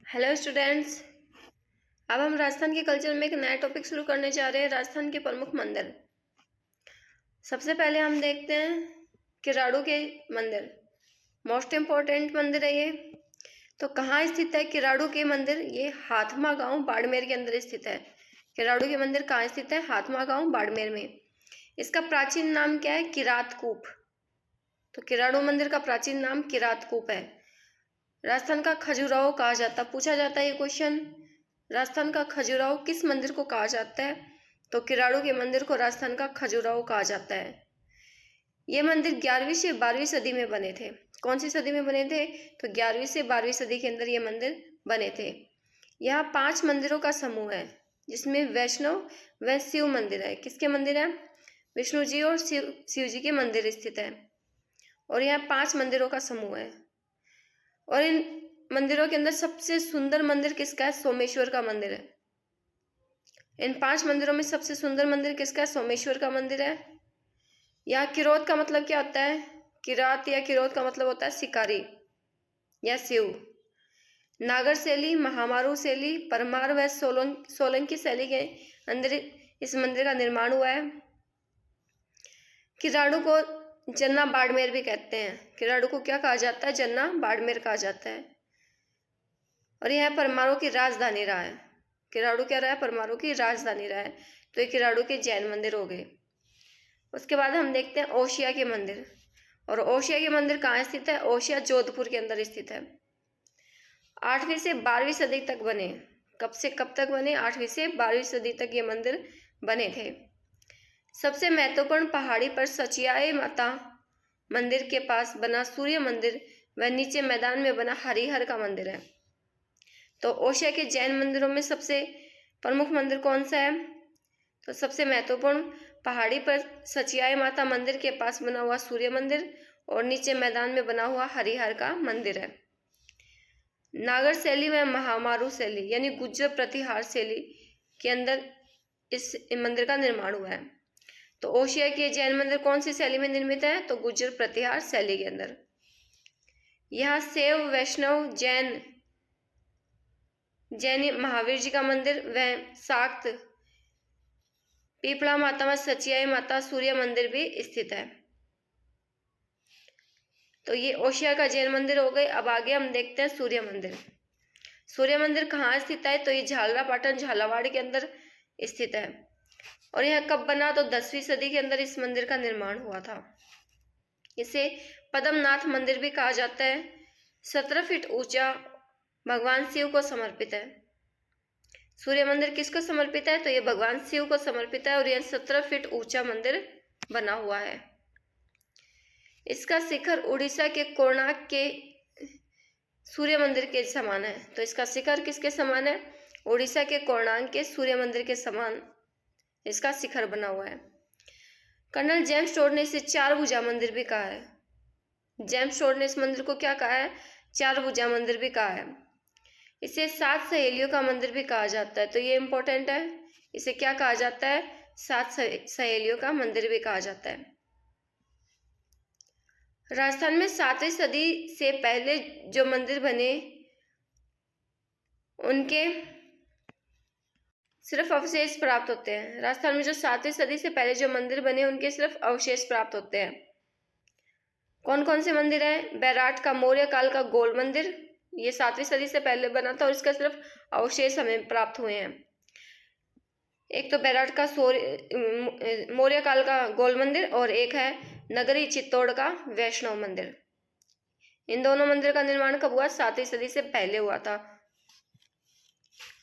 Hello students. अब हम राजस्थान के कल्चर में एक नया टॉपिक शुरू करने जा रहे हैं, राजस्थान के प्रमुख मंदिर। सबसे पहले हम देखते हैं किराड़ू के मंदिर। मोस्ट इम्पोर्टेंट मंदिर है ये। तो कहाँ स्थित है किराड़ू के मंदिर? ये हाथमा गांव बाड़मेर के अंदर स्थित है। किराड़ू के मंदिर कहाँ स्थित है? हाथमा गांव बाड़मेर में। इसका प्राचीन नाम क्या है? किरातकूप। तो किराड़ू मंदिर का प्राचीन नाम किरातकूप है। राजस्थान का खजुराहो कहा जाता, पूछा जाता है ये क्वेश्चन। राजस्थान का खजुराहो किस मंदिर को कहा जाता है? तो किराड़ू के मंदिर को राजस्थान का खजुराहो कहा जाता है। ये मंदिर 11वीं से 12वीं सदी में बने थे। कौन सी सदी में बने थे? तो 11वीं से 12वीं सदी के अंदर ये मंदिर बने थे। यहाँ 5 मंदिरों का समूह है, जिसमें वैष्णव व शिव मंदिर है। किसके मंदिर है? विष्णु जी और शिव जी के मंदिर स्थित है। और यहाँ 5 मंदिरों का समूह है। और इन मंदिरों के अंदर सबसे सुंदर मंदिर किसका है? सोमेश्वर का मंदिर है। इन 5 मंदिरों में सबसे सुंदर मंदिर किसका है? सोमेश्वर का मंदिर है। यहाँ किरोत का मतलब क्या होता है? किरात या किरोत का मतलब होता है शिकारी या शिव। नागर शैली, महामारू शैली, परमार व सोलंकी शैली के अंदर इस मंदिर का निर्माण हुआ है। किराड़ू को जन्ना बाड़मेर भी कहते हैं। किराड़ू को क्या कहा जाता है? जन्ना बाड़मेर कहा जाता है। और यह परमाणु की राजधानी रहा है। किराड़ू क्या रहा है? परमाणु की राजधानी रहा है। तो ये किराड़ू के जैन मंदिर हो गए। उसके बाद हम देखते हैं ओशिया के मंदिर। और ओशिया के मंदिर कहाँ स्थित है? ओशिया जोधपुर के अंदर स्थित है। 8वीं से 12वीं सदी तक बने। कब से कब तक बने? 8वीं से 12वीं सदी तक ये मंदिर बने थे। सबसे महत्वपूर्ण पहाड़ी पर सचियाए माता मंदिर के पास बना सूर्य मंदिर व नीचे मैदान में बना हरिहर का मंदिर है। तो ओशिया के जैन मंदिरों में सबसे प्रमुख मंदिर कौन सा है? तो सबसे महत्वपूर्ण पहाड़ी पर सचियाए माता मंदिर के पास बना हुआ सूर्य मंदिर और नीचे मैदान में बना हुआ हरिहर का मंदिर है। नागर शैली व महामारू शैली यानी गुज्जर प्रतिहार शैली के अंदर इस मंदिर का निर्माण हुआ है। तो ओशिया के जैन मंदिर कौन सी शैली में निर्मित है? तो गुज्जर प्रतिहार शैली के अंदर। यहाँ शैव, वैष्णव, जैन महावीर जी का मंदिर व शाक्त पीपला माता व सचियाई माता सूर्य मंदिर भी स्थित है। तो ये ओशिया का जैन मंदिर हो गए। अब आगे हम देखते हैं सूर्य मंदिर। सूर्य मंदिर कहाँ स्थित है? तो ये झालरापाटन झालावाड़ के अंदर स्थित है। और यह कब बना? तो 10वीं सदी के अंदर इस मंदिर का निर्माण हुआ था। इसे पद्मनाथ मंदिर भी कहा जाता है। 17 फीट ऊंचा, भगवान शिव को समर्पित है। सूर्य मंदिर किसको समर्पित है? तो ये भगवान शिव को समर्पित है। और यह 17 फीट ऊंचा मंदिर बना हुआ है। इसका शिखर उड़ीसा के कोणार्क के सूर्य मंदिर के समान है। तो इसका शिखर किसके समान है? उड़ीसा के कोणार्क के सूर्य मंदिर के समान इसका शिखर बना हुआ है। कर्नल जेम्स टोड ने इसे 4 भुजा मंदिर भी कहा है। जेम्स टोड ने इस मंदिर को क्या कहा है? 4 भुजा मंदिर भी कहा है। इसे 7 सहेलियों का मंदिर भी कहा जाता है। तो ये इंपॉर्टेंट है। इसे क्या कहा जाता है? 7 सहेलियों का मंदिर भी कहा जाता है। राजस्थान में 7वीं सदी से पहले जो मंदिर बने उनके सिर्फ अवशेष प्राप्त होते हैं। राजस्थान में जो 7वीं सदी से पहले जो मंदिर बने उनके सिर्फ अवशेष प्राप्त होते हैं। कौन कौन से मंदिर है? बैराट का मौर्य काल का गोल मंदिर, ये 7वीं सदी से पहले बना था और इसका सिर्फ अवशेष हमें प्राप्त हुए हैं। एक तो बैराट का मौर्य काल का गोल मंदिर और एक है नगरी चित्तौड़ का वैष्णव मंदिर। इन दोनों मंदिर का निर्माण कब हुआ? 7वीं सदी से पहले हुआ था।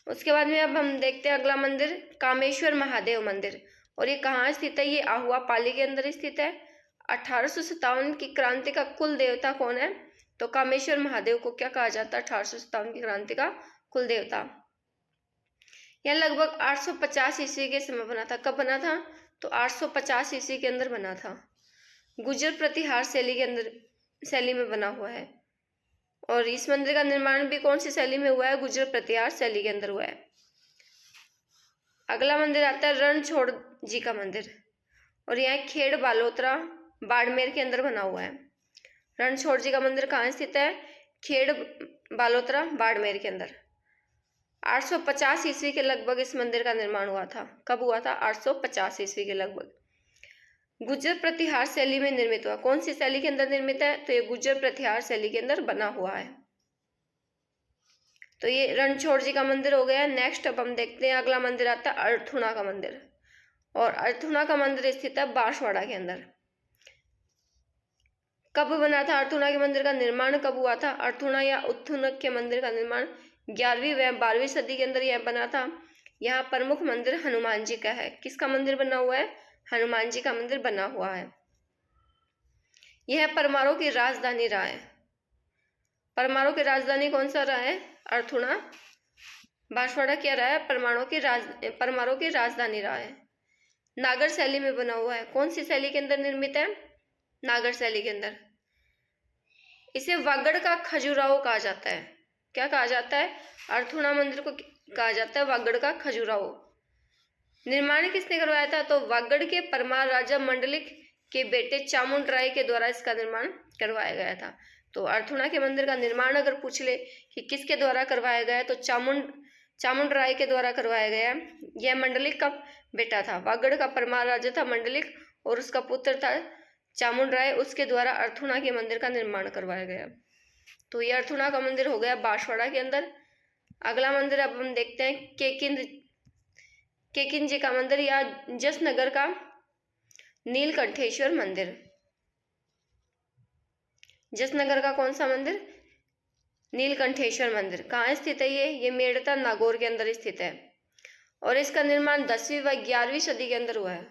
उसके बाद में अब हम देखते हैं अगला मंदिर, कामेश्वर महादेव मंदिर। और ये कहाँ स्थित है? ये आहुआ पाली के अंदर स्थित है। 1857 की क्रांति का कुल देवता कौन है? तो कामेश्वर महादेव को क्या कहा जाता है? 1857 की क्रांति का कुल देवता। यह लगभग 850 ईस्वी के समय बना था। कब बना था? तो 850 ईस्वी के अंदर बना था। गुर्जर प्रतिहार शैली के अंदर शैली में बना हुआ है। और इस मंदिर का निर्माण भी कौन सी शैली में हुआ है? गुर्जर प्रतिहार शैली के अंदर हुआ है। अगला मंदिर आता है रणछोड़ जी का मंदिर। और यह खेड़ बालोतरा बाड़मेर के अंदर बना हुआ है। रणछोड़ जी का मंदिर कहाँ स्थित है? खेड़ बालोतरा बाड़मेर के अंदर। 850 ईस्वी के लगभग इस मंदिर का निर्माण हुआ था। कब हुआ था? 850 ईस्वी के लगभग। गुर्जर प्रतिहार शैली में निर्मित हुआ। कौन सी शैली के अंदर निर्मित है? तो ये गुर्जर प्रतिहार शैली के अंदर बना हुआ है। तो ये रणछोड़ जी का मंदिर हो गया। नेक्स्ट अब हम देखते हैं, अगला मंदिर आता है अर्थुना का मंदिर, और अर्थुना का मंदिर स्थित है बांसवाड़ा के अंदर। कब बना था अर्थुना के मंदिर का निर्माण? कब हुआ था? अर्थुना या उत्थुनक के मंदिर का निर्माण 11वीं व 12वीं सदी के अंदर यह बना था। यहाँ प्रमुख मंदिर हनुमान जी का है। किसका मंदिर बना हुआ है? हनुमान जी का मंदिर बना हुआ है। यह परमारों की राजधानी रहा है। परमारों की राजधानी कौन सा रहा है? अर्थुना। बांसवाड़ा क्या रहा है? परमारों की राजधानी रहा है। नागर शैली में बना हुआ है। कौन सी शैली के अंदर निर्मित है? नागर शैली के अंदर। इसे वागड़ का खजुराहो कहा जाता है। क्या कहा जाता है? अर्थुना मंदिर को कहा जाता है वागड़ का खजुराहो। निर्माण किसने करवाया था? तो वागड़ के परमार राजा मंडलिक के बेटे चामुंड राय के द्वारा इसका निर्माण करवाया गया था। तो अर्थुना के मंदिर का निर्माण अगर पूछ ले कि किसके द्वारा करवाया गया है, तो चामुंड राय के द्वारा करवाया गया। यह मंडलिक का बेटा था। वागड़ का परमार राजा था मंडलिक, और उसका पुत्र था चामुंड राय। उसके द्वारा अर्थुना के मंदिर का निर्माण करवाया गया। तो यह अर्थुना का मंदिर हो गया बांसवाड़ा के अंदर। अगला मंदिर अब हम देखते हैं केकिन जी का मंदिर, या जसनगर का नीलकंठेश्वर मंदिर। जसनगर का कौन सा मंदिर? नीलकंठेश्वर मंदिर। कहाँ स्थित है ये मेड़ता नागौर के अंदर स्थित है, और इसका निर्माण 10वीं व 11वीं सदी के अंदर हुआ है।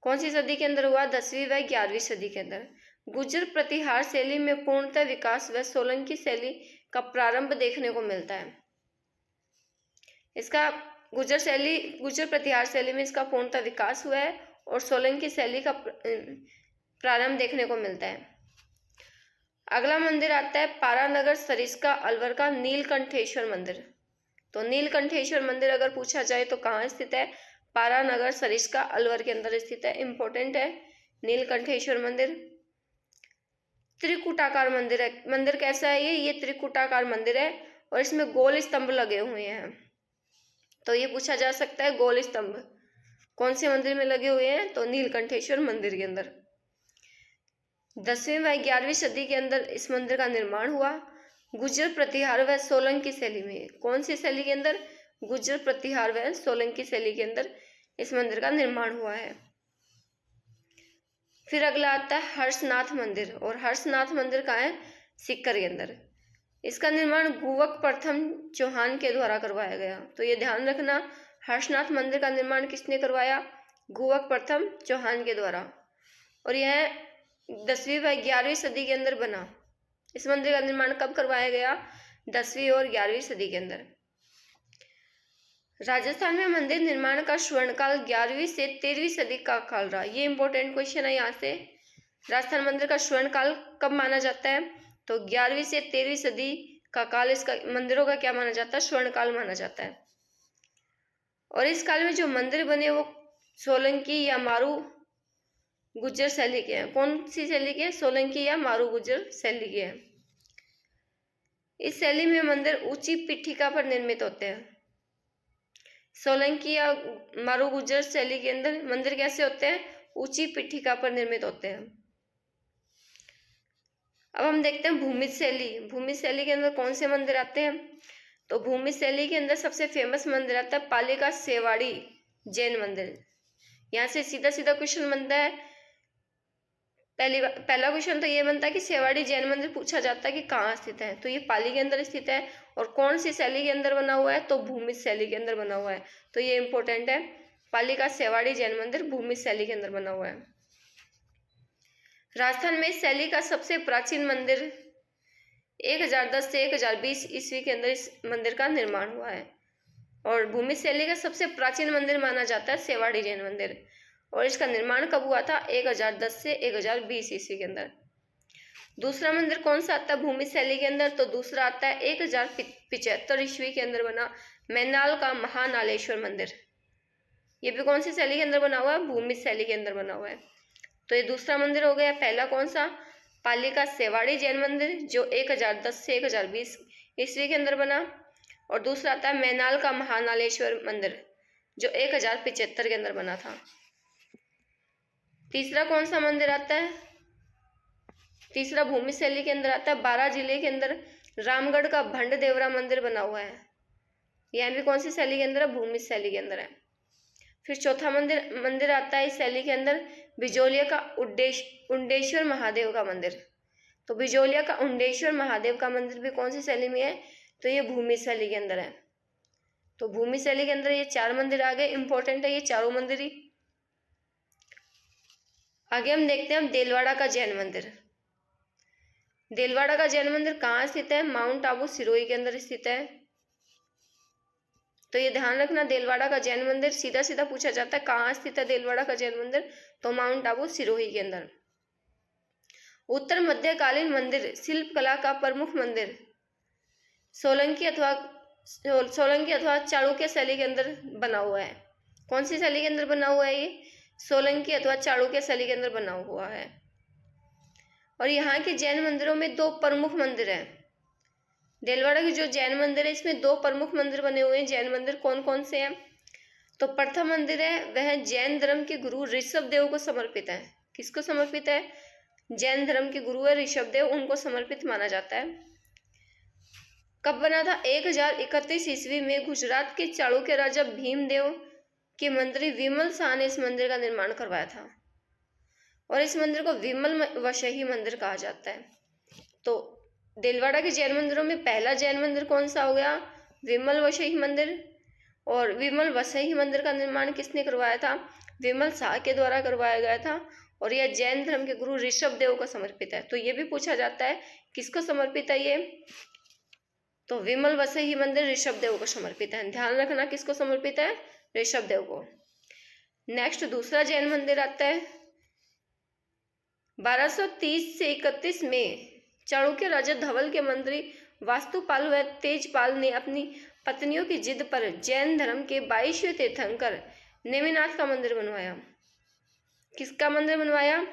कौन सी सदी के अंदर हुआ? 10वीं व 11वीं सदी के अंदर। गुर्जर प्रतिहार शैली में पूर्णतः विकास व सोलंकी शैली का प्रारंभ देखने को मिलता है। इसका गुर्जर प्रतिहार शैली में इसका पूर्णतः विकास हुआ है, और सोलंकी शैली का प्रारंभ देखने को मिलता है। अगला मंदिर आता है पारानगर सरिस्का अलवर का नीलकंठेश्वर मंदिर। तो नीलकंठेश्वर मंदिर अगर पूछा जाए तो कहाँ स्थित है? पारानगर सरिस्का अलवर के अंदर स्थित है। इंपॉर्टेंट है नीलकंठेश्वर मंदिर। त्रिकुटाकार मंदिर है। मंदिर कैसा है ये त्रिकुटाकार मंदिर है, और इसमें गोल स्तंभ लगे हुए हैं। तो ये पूछा जा सकता है गोल स्तंभ कौन से मंदिर में लगे हुए हैं? तो नीलकंठेश्वर मंदिर के अंदर। 10वीं व 11वीं सदी के अंदर इस मंदिर का निर्माण हुआ। गुर्जर प्रतिहार व सोलंकी शैली में। कौन सी शैली के अंदर? गुर्जर प्रतिहार व सोलंकी शैली के अंदर इस मंदिर का निर्माण हुआ है। फिर अगला आता है हर्षनाथ मंदिर, और हर्षनाथ मंदिर कहाँ है? सीकर के अंदर। इसका निर्माण गुवक प्रथम चौहान के द्वारा करवाया गया। तो ये ध्यान रखना, हर्षनाथ मंदिर का निर्माण किसने करवाया? गुवक प्रथम चौहान के द्वारा, और यह 10वीं व 11वीं सदी के अंदर बना। इस मंदिर का निर्माण कब करवाया गया? 10वीं और 11वीं सदी के अंदर। राजस्थान में मंदिर निर्माण का स्वर्णकाल 11वीं से 13वीं सदी का काल रहा। ये इंपॉर्टेंट क्वेश्चन है यहाँ से। राजस्थान मंदिर का स्वर्णकाल कब माना जाता है? तो 11वीं से 13वीं सदी का काल इसका मंदिरों का क्या माना जाता है? स्वर्णकाल माना जाता है। और इस काल में जो मंदिर बने वो सोलंकी या मारू गुर्जर शैली के हैं। कौन सी शैली के? सोलंकी या मारू गुर्जर शैली के हैं। इस शैली में मंदिर ऊंची पीठिका पर निर्मित होते हैं। सोलंकी या मारू गुर्जर शैली के अंदर मंदिर कैसे होते हैं? ऊंची पीठिका पर निर्मित होते हैं। अब हम देखते हैं भूमिज शैली। भूमिज शैली के अंदर कौन से मंदिर आते हैं? तो भूमिज शैली के अंदर सबसे फेमस मंदिर आता है पाली का सेवाड़ी जैन मंदिर। यहाँ से सीधा सीधा क्वेश्चन बनता है। पहला क्वेश्चन तो ये बनता है कि सेवाड़ी जैन मंदिर पूछा जाता है कि कहाँ स्थित है। तो ये पाली के अंदर स्थित है, और कौन सी शैली के अंदर बना हुआ है? तो भूमिज शैली के अंदर बना हुआ है। तो ये इंपॉर्टेंट है, पाली का सेवाड़ी जैन मंदिर भूमिज शैली के अंदर बना हुआ है। राजस्थान में इस शैली का सबसे प्राचीन मंदिर 1010 से 1020 ईस्वी के अंदर इस मंदिर का निर्माण हुआ है, और भूमिज शैली का सबसे प्राचीन मंदिर माना जाता है सेवाड़ी जैन मंदिर, और इसका निर्माण कब हुआ था? 1010 से 1020 ईस्वी के अंदर। दूसरा मंदिर कौन सा आता है भूमिज शैली के अंदर? तो दूसरा आता है 1075 ईस्वी के अंदर बना मैनाल का महानालेश्वर मंदिर। ये भी कौन सी शैली के अंदर बना हुआ है? भूमिज शैली के अंदर बना हुआ है। तो ये दूसरा मंदिर हो गया। पहला कौन सा? पाली का सेवाड़ी जैन मंदिर, जो 1010 से 1020 ईस्वी के अंदर बना। और दूसरा आता है मैनाल का महानालेश्वर मंदिर जो 1075 के अंदर बना था। तीसरा कौन सा मंदिर आता है? तीसरा भूमि शैली के अंदर आता है, बारां जिले के अंदर रामगढ़ का भंड देवरा मंदिर बना हुआ है। यह भी कौन सी शैली के अंदर है? भूमि शैली के अंदर है। फिर चौथा मंदिर आता है इस शैली के अंदर बिजोलिया का उंडेश्वर महादेव का मंदिर। तो बिजोलिया का उंडेश्वर महादेव का मंदिर भी कौन सी शैली में है? तो ये भूमि शैली के अंदर है। तो भूमि शैली के अंदर ये 4 मंदिर आ गए, इंपॉर्टेंट है ये चारों मंदिर ही। आगे हम देखते हैं देलवाड़ा का जैन मंदिर। देलवाड़ा का जैन मंदिर कहाँ स्थित है? माउंट आबू सिरोही के अंदर स्थित है। तो ये ध्यान रखना, देलवाड़ा का जैन मंदिर सीधा सीधा पूछा जाता है कहाँ स्थित है देलवाड़ा का जैन मंदिर? तो माउंट आबू सिरोही के अंदर। उत्तर मध्यकालीन मंदिर शिल्प कला का प्रमुख मंदिर सोलंकी अथवा चालुक्य शैली के अंदर बना हुआ है। कौन सी शैली के अंदर बना हुआ है ये? सोलंकी अथवा चालुक्य शैली के अंदर बना हुआ है। और यहाँ के जैन मंदिरों में 2 प्रमुख मंदिर हैं। देलवाड़ा की जो जैन मंदिर है इसमें 2 प्रमुख मंदिर बने हुए हैं। जैन मंदिर कौन कौन से हैं? तो प्रथम मंदिर है वह जैन धर्म के गुरु ऋषभ देव को समर्पित है। किसको समर्पित है? जैन धर्म के गुरु है ऋषभ देव, उनको समर्पित माना जाता है। कब बना था? 1031 ईस्वी में गुजरात के चालुक्य राजा भीमदेव के मंत्री विमल शाह ने इस मंदिर का निर्माण करवाया था और इस मंदिर को विमल वशही मंदिर कहा जाता है। तो देलवाड़ा के जैन मंदिरों में पहला जैन मंदिर कौन सा हो गया? विमल वशही मंदिर। और विमल वशही मंदिर का निर्माण किसने करवाया था? विमल शाह के द्वारा करवाया गया था और यह जैन धर्म के गुरु ऋषभ देव को समर्पित है। तो ये भी पूछा जाता है किसको समर्पित है ये? तो विमल वशही मंदिर ऋषभ देव को समर्पित है। ध्यान रखना किसको समर्पित है? ऋषभ देव को। नेक्स्ट दूसरा जैन मंदिर आता है 1230 से 31 में चालुक्य राजा धवल के मंत्री वास्तुपाल व तेजपाल ने अपनी पत्नियों की जिद पर जैन धर्म के 22वें तीर्थंकर नेमिनाथ का मंदिर बनवाया। किसका मंदिर बनवाया?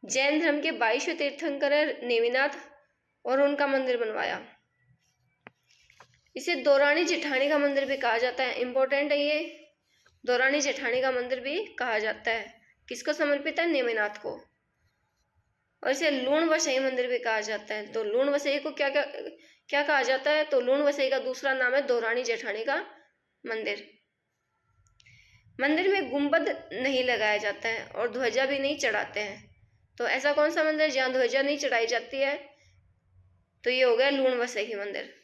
जैन धर्म के 22वें तीर्थंकर है नेमिनाथ और उनका मंदिर बनवाया। इसे दौरानी जेठानी का मंदिर भी कहा जाता है। इंपॉर्टेंट है ये, दौरानी जेठानी का मंदिर भी कहा जाता है। किसको समर्पित है? नेमिनाथ को। और इसे लूण वसई मंदिर भी कहा जाता है। तो लूण वसई को क्या क्या क्या कहा जाता है? तो लूण वसई का दूसरा नाम है दौरानी जेठानी का मंदिर। मंदिर में गुंबद नहीं लगाया जाता है और ध्वजा भी नहीं चढ़ाते हैं। तो ऐसा कौन सा मंदिर जहाँ ध्वजा नहीं चढ़ाई जाती है? तो ये हो गया लूण वसई मंदिर।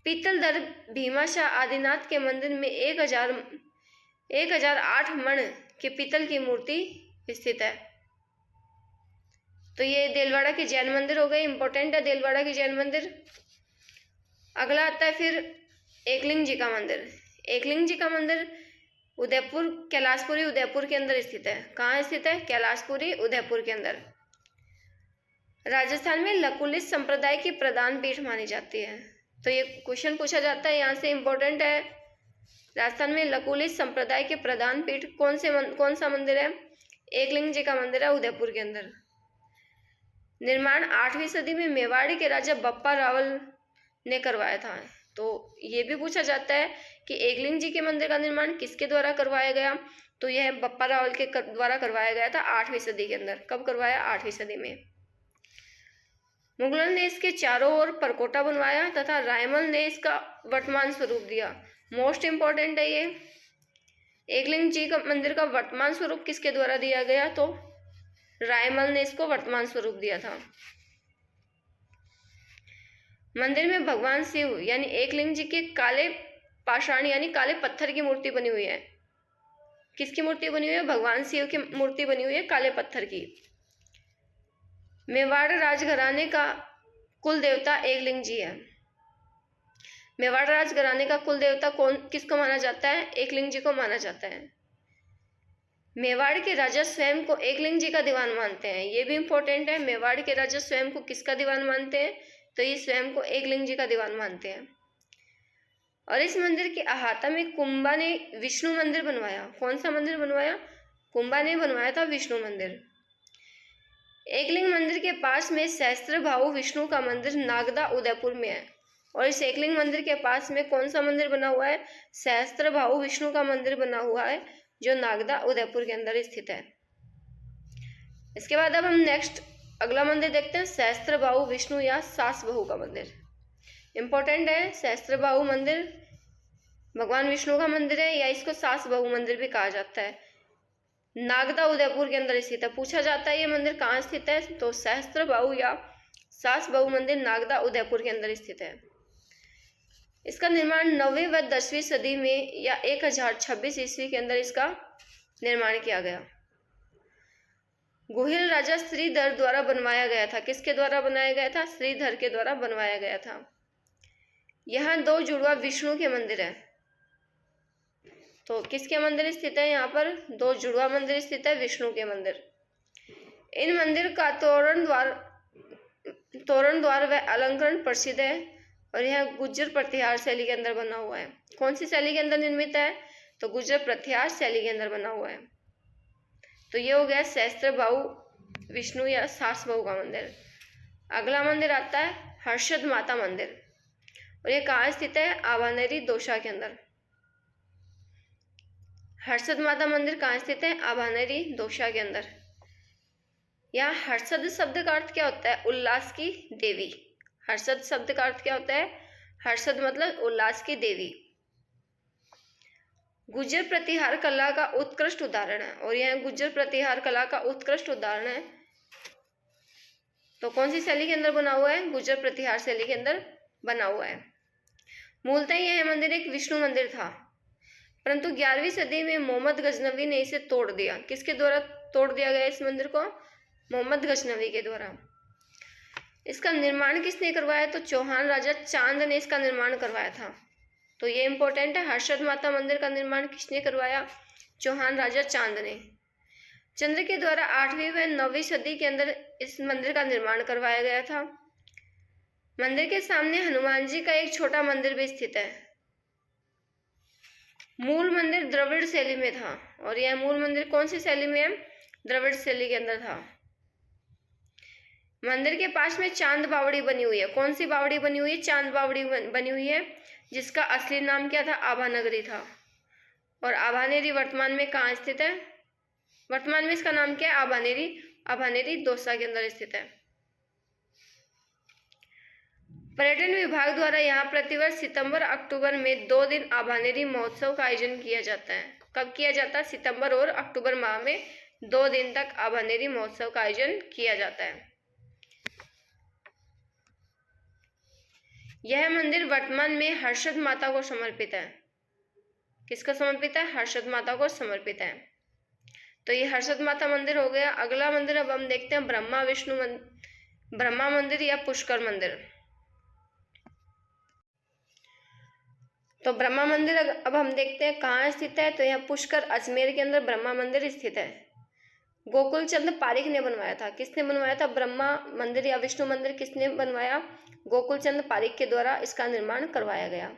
पीतलदर भीमाशाह आदिनाथ के मंदिर में 1008 मण के पीतल की मूर्ति स्थित है। तो ये देलवाड़ा के जैन मंदिर हो गए, इंपॉर्टेंट है देलवाड़ा के जैन मंदिर। अगला आता है फिर एकलिंग जी का मंदिर। एकलिंग जी का मंदिर उदयपुर कैलाशपुरी उदयपुर के अंदर स्थित है। कहाँ स्थित है? कैलाशपुरी उदयपुर के अंदर। राजस्थान में लकुलित संप्रदाय की प्रधान पीठ मानी जाती है। तो ये क्वेश्चन पूछा जाता है यहाँ से, इंपॉर्टेंट है। राजस्थान में लकुलित संप्रदाय के प्रधान पीठ कौन सा मंदिर है? एकलिंग जी का मंदिर है उदयपुर के अंदर। निर्माण 8वीं सदी में मेवाड़ी के राजा बप्पा रावल ने करवाया था। तो ये भी पूछा जाता है कि एकलिंग जी के मंदिर का निर्माण किसके द्वारा करवाया गया? तो यह बप्पा रावल के द्वारा करवाया गया था 8वीं सदी के अंदर। कब करवाया? 8वीं सदी में। मुगलों ने इसके चारों ओर परकोटा बनवाया तथा रायमल ने इसका वर्तमान स्वरूप दिया। मोस्ट इंपॉर्टेंट है ये। एकलिंग जी का मंदिर का वर्तमान स्वरूप किसके द्वारा दिया गया? तो रायमल ने इसको वर्तमान स्वरूप दिया था। मंदिर में भगवान शिव यानी एकलिंग जी के काले पाषाण यानी काले पत्थर की मूर्ति बनी हुई है। किसकी मूर्ति बनी हुई है? भगवान शिव की मूर्ति बनी हुई है काले पत्थर की। मेवाड़ राजघराने का कुल देवता एकलिंग जी है। मेवाड़ राजघराने का कुल देवता किसको माना जाता है? एकलिंग जी को माना जाता है। मेवाड़ के राजा स्वयं को एकलिंग जी का दीवान मानते हैं। ये भी इंपॉर्टेंट है। मेवाड़ के राजा स्वयं को किसका दीवान मानते हैं? तो ये स्वयं को एकलिंग जी का दीवान मानते हैं। और इस मंदिर के अहाता में कुंभा ने विष्णु मंदिर बनवाया। कौन सा मंदिर बनवाया? कुंभा ने बनवाया था विष्णु मंदिर। एकलिंग मंदिर के पास में सहस्त्रबाहु विष्णु का मंदिर नागदा उदयपुर में है। और इस एकलिंग मंदिर के पास में कौन सा मंदिर बना हुआ है? सहस्त्रबाहु विष्णु का मंदिर बना हुआ है, जो नागदा उदयपुर के अंदर स्थित है। इसके बाद अब हम नेक्स्ट अगला मंदिर देखते हैं, सहस्त्रबाहु विष्णु या सासबहु का मंदिर। इंपॉर्टेंट है, सहस्त्रबाहु मंदिर भगवान विष्णु का मंदिर है, या इसको सासबहु मंदिर भी कहा जाता है। नागदा उदयपुर के अंदर स्थित है। पूछा जाता है ये मंदिर कहाँ स्थित है, तो सहस्त्रबाहु या सासबहु मंदिर नागदा उदयपुर के अंदर स्थित है। इसका निर्माण 9वीं व 10वीं सदी में या 1026 ईस्वी के अंदर इसका निर्माण किया गया। गुहिल राजा श्रीधर द्वारा बनवाया गया था। किसके द्वारा बनाया गया था? श्रीधर के द्वारा बनवाया गया था। यहाँ 2 जुड़वा विष्णु के मंदिर है। तो किसके मंदिर स्थित है? यहाँ पर 2 जुड़वा मंदिर स्थित है, विष्णु के मंदिर। इन मंदिर का तोरण द्वार व अलंकरण प्रसिद्ध है और यह गुर्जर प्रतिहार शैली के अंदर बना हुआ है। कौन सी शैली के अंदर निर्मित है? तो गुर्जर प्रतिहार शैली के अंदर बना हुआ है। तो ये हो गया सहस्त्रबाहु विष्णु या सासबहु का मंदिर। अगला मंदिर आता है हर्षद माता मंदिर, और ये कहाँ स्थित है? आभानेरी दोसा के अंदर। हर्षद माता मंदिर कहाँ स्थित है? आभानेरी दोसा के अंदर। यहाँ हर्षद शब्द का अर्थ क्या होता है? उल्लास की देवी। हर्षद शब्द का अर्थ क्या होता है? हर्षद मतलब उल्लास की देवी। गुर्जर प्रतिहार कला का उत्कृष्ट उदाहरण है, और यह गुर्जर प्रतिहार कला का उत्कृष्ट उदाहरण है। तो कौन सी शैली के अंदर बना हुआ है? गुर्जर प्रतिहार शैली के अंदर बना हुआ है। मूलतः यह मंदिर एक विष्णु मंदिर था, परंतु 11वीं सदी में मोहम्मद गजनवी ने इसे तोड़ दिया। किसके द्वारा तोड़ दिया गया इस मंदिर को? मोहम्मद गजनवी के द्वारा। इसका निर्माण किसने करवाया? तो चौहान राजा चांद ने इसका निर्माण करवाया था। तो ये इंपॉर्टेंट है, हर्षद माता मंदिर का निर्माण किसने करवाया? चौहान राजा चांद ने। चंद्र के द्वारा 8वीं व 9वीं सदी के अंदर इस मंदिर का निर्माण करवाया गया था। मंदिर के सामने हनुमान जी का एक छोटा मंदिर भी स्थित है। मूल मंदिर द्रविड़ शैली में था, और यह मूल मंदिर कौन सी शैली में है? द्रविड़ शैली के अंदर था। मंदिर के पास में चांद बावड़ी बनी हुई है। कौन सी बावड़ी बनी हुई है? चांद बावड़ी बनी हुई है, जिसका असली नाम क्या था? आभानगरी था। और आभानेरी वर्तमान में कहाँ स्थित है? वर्तमान में इसका नाम क्या है? आभानेरी। आभानेरी दोसा के अंदर स्थित है। पर्यटन विभाग द्वारा यहाँ प्रतिवर्ष सितंबर अक्टूबर में 2 दिन आभानेरी महोत्सव का आयोजन किया जाता है। कब किया जाता है? सितंबर और अक्टूबर माह में 2 दिन तक आभानेरी महोत्सव का आयोजन किया जाता है। यह मंदिर वर्तमान में हर्षद माता को समर्पित है। किसको समर्पित है? हर्षद माता को समर्पित है। तो ये हर्षद माता मंदिर हो गया। अगला मंदिर अब हम देखते हैं ब्रह्मा मंदिर या पुष्कर मंदिर। तो ब्रह्मा मंदिर अब हम देखते हैं कहाँ स्थित है। तो यहाँ पुष्कर अजमेर के अंदर ब्रह्मा मंदिर स्थित है। गोकुल चंद पारिक ने बनवाया था। किसने बनवाया था? ब्रह्मा मंदिर या विष्णु मंदिर किसने बनवाया? गोकुल चंद पारिक के द्वारा इसका निर्माण करवाया गया।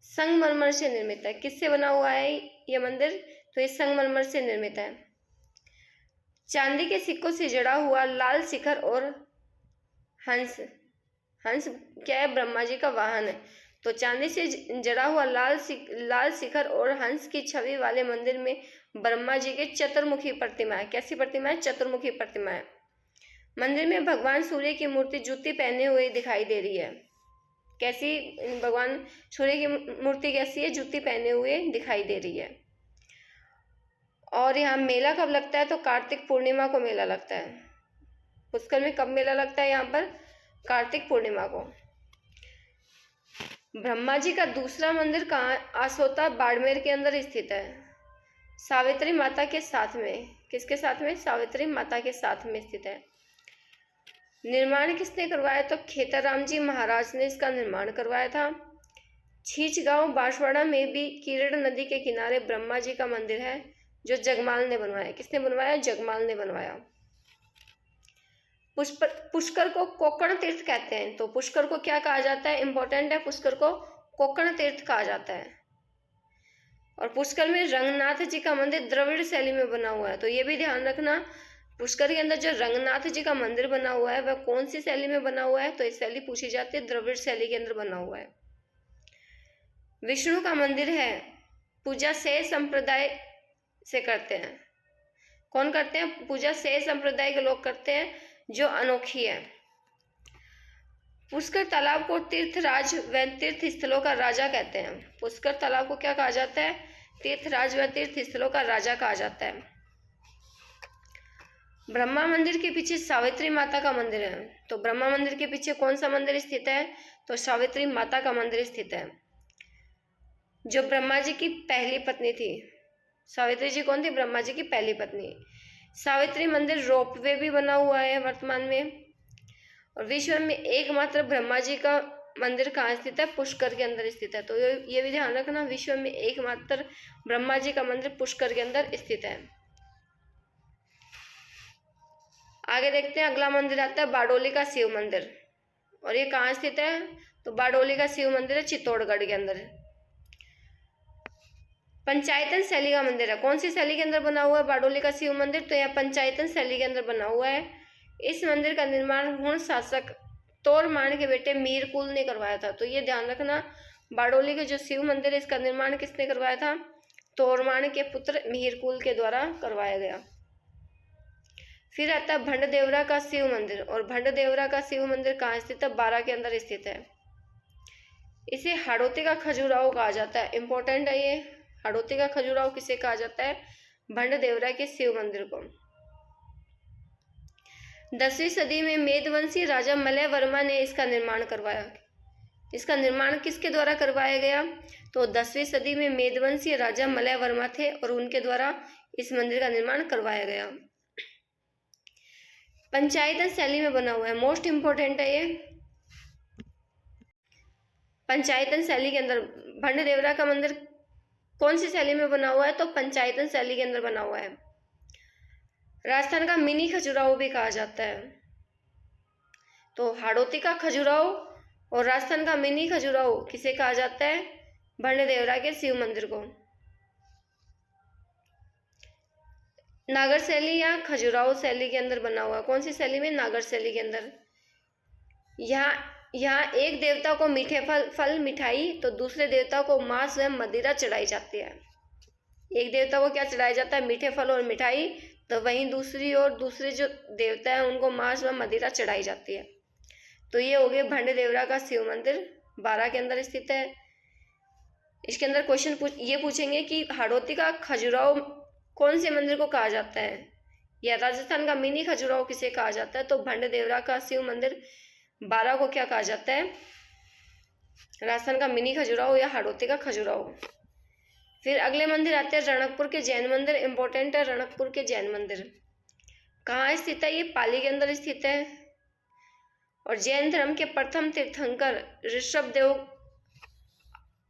संगमरमर से निर्मित है। किससे बना हुआ है यह मंदिर? तो ये संगमरमर से निर्मित है। चांदी के सिक्कों से जड़ा हुआ लाल शिखर और हंस क्या है? ब्रह्मा जी का वाहन है। तो चांदी से जड़ा हुआ लाल शिखर और हंस की छवि वाले मंदिर में ब्रह्मा जी की चतुर्मुखी प्रतिमा है। कैसी प्रतिमा है? चतुर्मुखी प्रतिमा है। मंदिर में भगवान सूर्य की मूर्ति जूती पहने हुए दिखाई दे रही है। कैसी? भगवान सूर्य की मूर्ति कैसी है? जूती पहने हुए दिखाई दे रही है। और यहाँ मेला कब लगता है? तो कार्तिक पूर्णिमा को मेला लगता है। पुष्कर में कब मेला लगता है? यहाँ पर कार्तिक पूर्णिमा को। ब्रह्मा जी का दूसरा मंदिर कहाँ? आसोता बाड़मेर के अंदर स्थित है, सावित्री माता के साथ में। किसके साथ में? सावित्री माता के साथ में स्थित है। निर्माण किसने करवाया? तो खेताराम जी महाराज ने इसका निर्माण करवाया था। छीच गांव बांसवाड़ा में भी किरण नदी के किनारे ब्रह्मा जी का मंदिर है, जो जगमाल ने बनवाया। किसने बनवाया? जगमाल ने बनवाया। पुष्कर को कोकण तीर्थ कहते हैं। तो पुष्कर को क्या कहा जाता है? इंपॉर्टेंट है, पुष्कर को कोकण तीर्थ कहा जाता है। और पुष्कर में रंगनाथ जी का मंदिर द्रविड़ शैली में बना हुआ है। तो ये भी ध्यान रखना, पुष्कर के अंदर जो रंगनाथ जी का मंदिर बना हुआ है वह कौन सी शैली में बना हुआ है, तो ये शैली पूछी जाती है, द्रविड़ शैली के अंदर बना हुआ है। विष्णु का मंदिर है, पूजा शैव संप्रदाय से करते हैं। कौन करते हैं? पूजा शैव संप्रदाय के लोग करते हैं, जो अनोखी है। पुष्कर तालाब को तीर्थराज व तीर्थ स्थलों का राजा कहते हैं। पुष्कर तालाब को क्या कहा जाता है? तीर्थराज व तीर्थ स्थलों का राजा कहा जाता है। ब्रह्मा मंदिर के पीछे सावित्री माता का मंदिर है, तो ब्रह्मा मंदिर के पीछे कौन सा मंदिर स्थित है? तो सावित्री माता का मंदिर स्थित है, जो ब्रह्मा जी की पहली पत्नी थी। सावित्री जी कौन थी? ब्रह्मा जी की पहली पत्नी। सावित्री मंदिर रोपवे भी बना हुआ है वर्तमान में। और विश्व में एकमात्र ब्रह्मा जी का मंदिर कहाँ स्थित है? पुष्कर के अंदर स्थित है। तो ये भी ध्यान रखना, विश्व में एकमात्र ब्रह्मा जी का मंदिर पुष्कर के अंदर स्थित है। आगे देखते हैं, अगला मंदिर आता है बारडोली का शिव मंदिर। और ये कहाँ स्थित है? तो बारडोली का शिव मंदिर है चित्तौड़गढ़ के अंदर। पंचायतन शैली का मंदिर है, कौन सी शैली के अंदर बना हुआ है बारडोली का शिव मंदिर? तो यह पंचायतन शैली के अंदर बना हुआ है। इस मंदिर का निर्माण हुण शासक तोरमान के बेटे मीरकुल ने करवाया था। तो ये ध्यान रखना, बारडोली के जो शिव मंदिर है इसका निर्माण किसने करवाया था? तोरमान के पुत्र मीरकुल के द्वारा करवाया गया। फिर आता है भंडदेवरा का शिव मंदिर। और भंडदेवरा का शिव मंदिर कहाँ स्थित है? बारा के अंदर स्थित है। इसे हाड़ौती का खजुराहो कहा जाता है, इंपॉर्टेंट है ये। हाड़ौती का खजुराहो किसे कहा जाता है? भंडदेवरा के शिव मंदिर को। 10वीं सदी में मेदवंशी राजा मलय वर्मा ने इसका निर्माण करवाया। इसका निर्माण किसके द्वारा करवाया गया? तो 10वीं सदी में मेदवंशी राजा मलय वर्मा थे और उनके द्वारा इस मंदिर का निर्माण करवाया गया। पंचायतन शैली में बना हुआ है, मोस्ट इंपोर्टेंट है ये। पंचायतन शैली के अंदर भंडदेवरा का मंदिर कौन सी शैली में बना हुआ है? तो पंचायतन शैली के अंदर बना हुआ है। राजस्थान का मिनी खजुराहो भी कहा जाता है। तो हाड़ौती का खजुराहो और राजस्थान का मिनी खजुराहो किसे कहा जाता है? भंडदेवरा के शिव मंदिर को। नागर शैली या खजुराहो शैली के अंदर बना हुआ है, कौन सी शैली में? नागर शैली के अंदर। यहाँ एक देवता को मीठे फल मिठाई, तो दूसरे देवता को मांस व मदिरा चढ़ाई जाती है। एक देवता को क्या चढ़ाया जाता है? मीठे फल और मिठाई, तो वहीं दूसरी ओर दूसरे जो देवता है उनको मांस व मदिरा चढ़ाई जाती है। तो ये हो गए भंडदेवरा का शिव मंदिर, बारा के अंदर स्थित है। इसके अंदर क्वेश्चन ये पूछेंगे कि हाड़ौती का खजुराहो कौन से मंदिर को कहा जाता है, या राजस्थान का मिनी खजुराहो किसे कहा जाता है? तो भंडदेवरा का शिव मंदिर बारा को क्या कहा जाता है? राजस्थान का मिनी खजुराहो या हाड़ौती का खजुराहो। फिर अगले मंदिर आते हैं रणकपुर के जैन मंदिर, इंपॉर्टेंट है रणकपुर के जैन मंदिर। कहाँ स्थित है? ये पाली के अंदर स्थित है। और जैन धर्म के प्रथम तीर्थंकर ऋषभदेव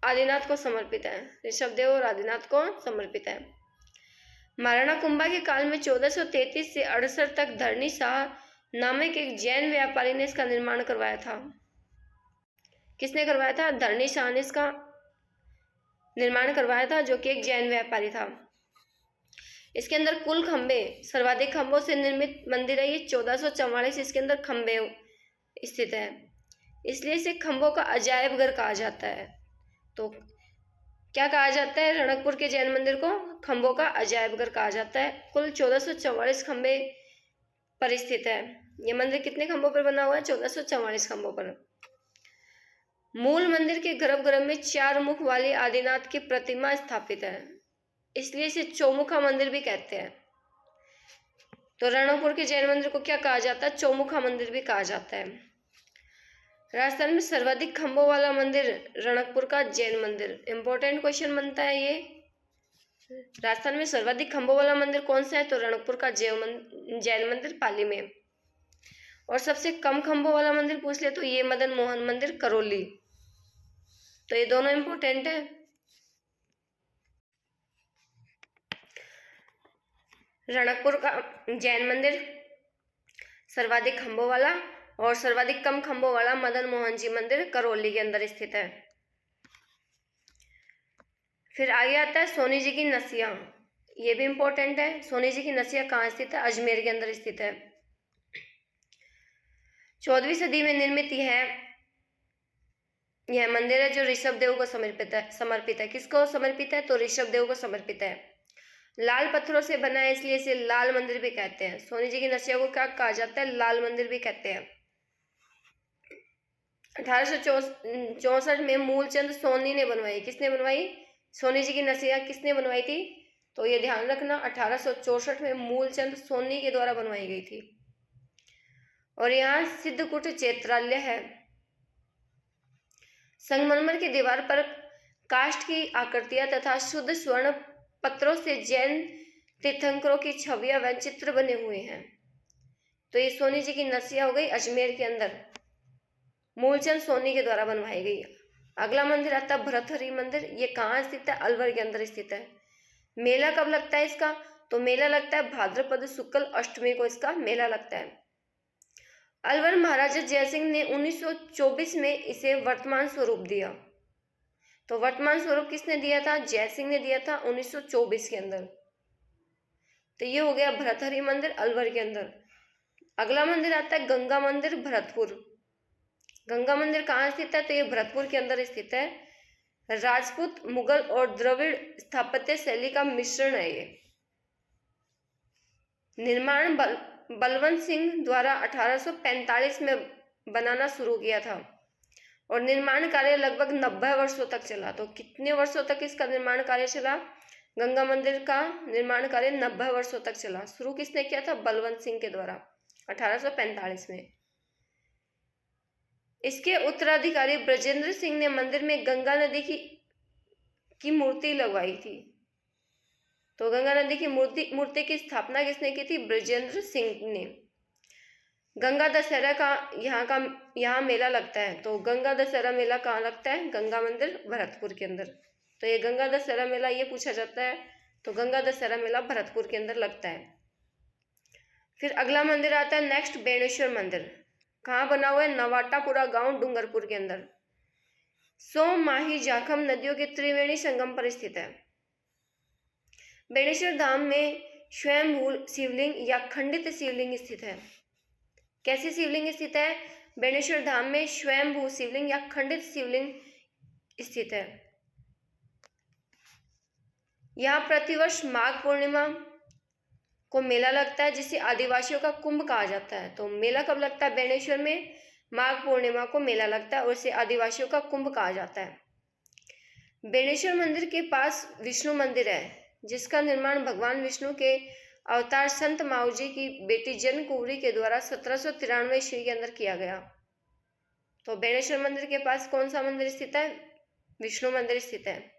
आदिनाथ को समर्पित है। ऋषभदेव और आदिनाथ को समर्पित है। महाराणा कुंभा के काल में 1433 से 68 तक धरणी शाह नामक एक जैन व्यापारी ने इसका निर्माण करवाया था। किसने करवाया था? धरणी शाह ने इसका निर्माण करवाया था, जो कि एक जैन व्यापारी था। इसके अंदर कुल खंबे, सर्वाधिक खंभों से निर्मित मंदिर है ये 1444। इसके अंदर खंबे स्थित है, इसलिए इसे खंभों का अजायब घर कहा जाता है। तो क्या कहा जाता है? रणकपुर के जैन मंदिर को खंभों का अजायब घर कहा जाता है। कुल 1444 खंबे पर स्थित है। ये मंदिर कितने खंभों पर बना हुआ है? 1444 खंभों पर। मूल मंदिर के गर्भगृह में 4 मुख वाली आदिनाथ की प्रतिमा स्थापित है, इसलिए इसे चौमुखा मंदिर भी कहते हैं। तो रणकपुर के जैन मंदिर को क्या कहा जाता है? चौमुखा मंदिर भी कहा जाता है। राजस्थान में सर्वाधिक खंभों वाला मंदिर रणकपुर का जैन मंदिर, इंपॉर्टेंट क्वेश्चन बनता है ये। राजस्थान में सर्वाधिक खंभों वाला मंदिर कौन सा है? तो रणकपुर का जैन मंदिर पाली में। और सबसे कम खंभों वाला मंदिर पूछ ले तो ये मदन मोहन मंदिर करौली। तो ये दोनों इंपॉर्टेंट है। रणकपुर का जैन मंदिर सर्वाधिक खंभों वाला और सर्वाधिक कम खंभों वाला मदन मोहन जी मंदिर करौली के अंदर स्थित है। फिर आगे आता है सोनी जी की नसिया। ये भी इम्पोर्टेंट है। सोनी जी की नसिया कहाँ स्थित है? अजमेर के अंदर स्थित है। 14वीं सदी में निर्मित यह मंदिर है जो ऋषभ देव को समर्पित है। किसको समर्पित है? तो ऋषभ देव को समर्पित है। लाल पत्थरों से बना है, इसलिए इसे लाल मंदिर भी कहते हैं। सोनी जी की नसिया को क्या कहा जाता है? लाल मंदिर भी कहते हैं। 1864 में मूलचंद सोनी ने बनवाई। किसने बनवाई? सोनी जी की नसिया किसने बनवाई थी? तो ये ध्यान रखना, 1864 में मूलचंद सोनी के द्वारा बनवाई गई थी। और यहाँ सिद्धकूट चैत्रालय है। संगमरमर की दीवार पर काष्ठ की आकृतियां तथा शुद्ध स्वर्ण पत्रों से जैन तीर्थंकरों की छवियां व चित्र बने हुए हैं। तो ये सोनी जी की नसिया हो गई अजमेर के अंदर, मूलचंद सोनी के द्वारा बनवाई गई। अगला मंदिर आता है भरथरी मंदिर। ये कहाँ स्थित है? अलवर के अंदर स्थित है। मेला कब लगता है इसका? तो मेला लगता है भाद्रपद शुक्ल अष्टमी को इसका मेला लगता है। अलवर महाराजा जयसिंह ने 1924 में इसे वर्तमान स्वरूप दिया। तो वर्तमान स्वरूप किसने दिया था? जयसिंह ने दिया था 1924 के अंदर। तो ये हो गया भरथरी मंदिर अलवर के अंदर। अगला मंदिर आता है गंगा मंदिर भरतपुर। गंगा मंदिर कहाँ स्थित है? तो ये भरतपुर के अंदर स्थित है। राजपूत, मुगल और द्रविड़ स्थापत्य शैली का मिश्रण है ये। निर्माण बलवंत सिंह द्वारा 1845 में बनाना शुरू किया था और निर्माण कार्य लगभग 90 वर्षों तक चला। तो कितने वर्षों तक इसका निर्माण कार्य चला? गंगा मंदिर का निर्माण कार्य 90 वर्षों तक चला। शुरू किसने किया था? बलवंत सिंह के द्वारा 1845 में। इसके उत्तराधिकारी ब्रजेंद्र सिंह ने मंदिर में गंगा नदी की मूर्ति लगवाई थी। तो गंगा नदी की मूर्ति की स्थापना किसने की थी? ब्रजेंद्र सिंह ने। गंगा दशहरा का यहाँ मेला लगता है। तो गंगा दशहरा मेला कहाँ लगता है? गंगा मंदिर भरतपुर के अंदर। तो ये गंगा दशहरा मेला ये पूछा जाता है। तो गंगा दशहरा मेला भरतपुर के अंदर लगता है। फिर अगला मंदिर आता है नेक्स्ट बेणेश्वर मंदिर। कहाँ बना हुआ है? नवाटापुरा गांव डूंगरपुर के अंदर। सोम, माही, जाखम नदियों के त्रिवेणी संगम पर स्थित है। बेणेश्वर धाम में स्वयंभू शिवलिंग या खंडित शिवलिंग स्थित है। कैसी शिवलिंग स्थित है? बेणेश्वर धाम में स्वयंभू शिवलिंग या खंडित शिवलिंग स्थित है। यहाँ प्रतिवर्ष माघ पूर्णिमा को मेला लगता है जिसे आदिवासियों का कुंभ कहा जाता है। तो मेला कब लगता है? बेणेश्वर में माघ पूर्णिमा को मेला लगता है और इसे आदिवासियों का कुंभ कहा जाता है। बेणेश्वर मंदिर के पास विष्णु मंदिर है जिसका निर्माण भगवान विष्णु के अवतार संत माऊजी की बेटी जन कुंवरी के द्वारा 1793 ईस्वी के अंदर किया गया। तो बेणेश्वर मंदिर के पास कौन सा मंदिर स्थित है? विष्णु मंदिर स्थित है।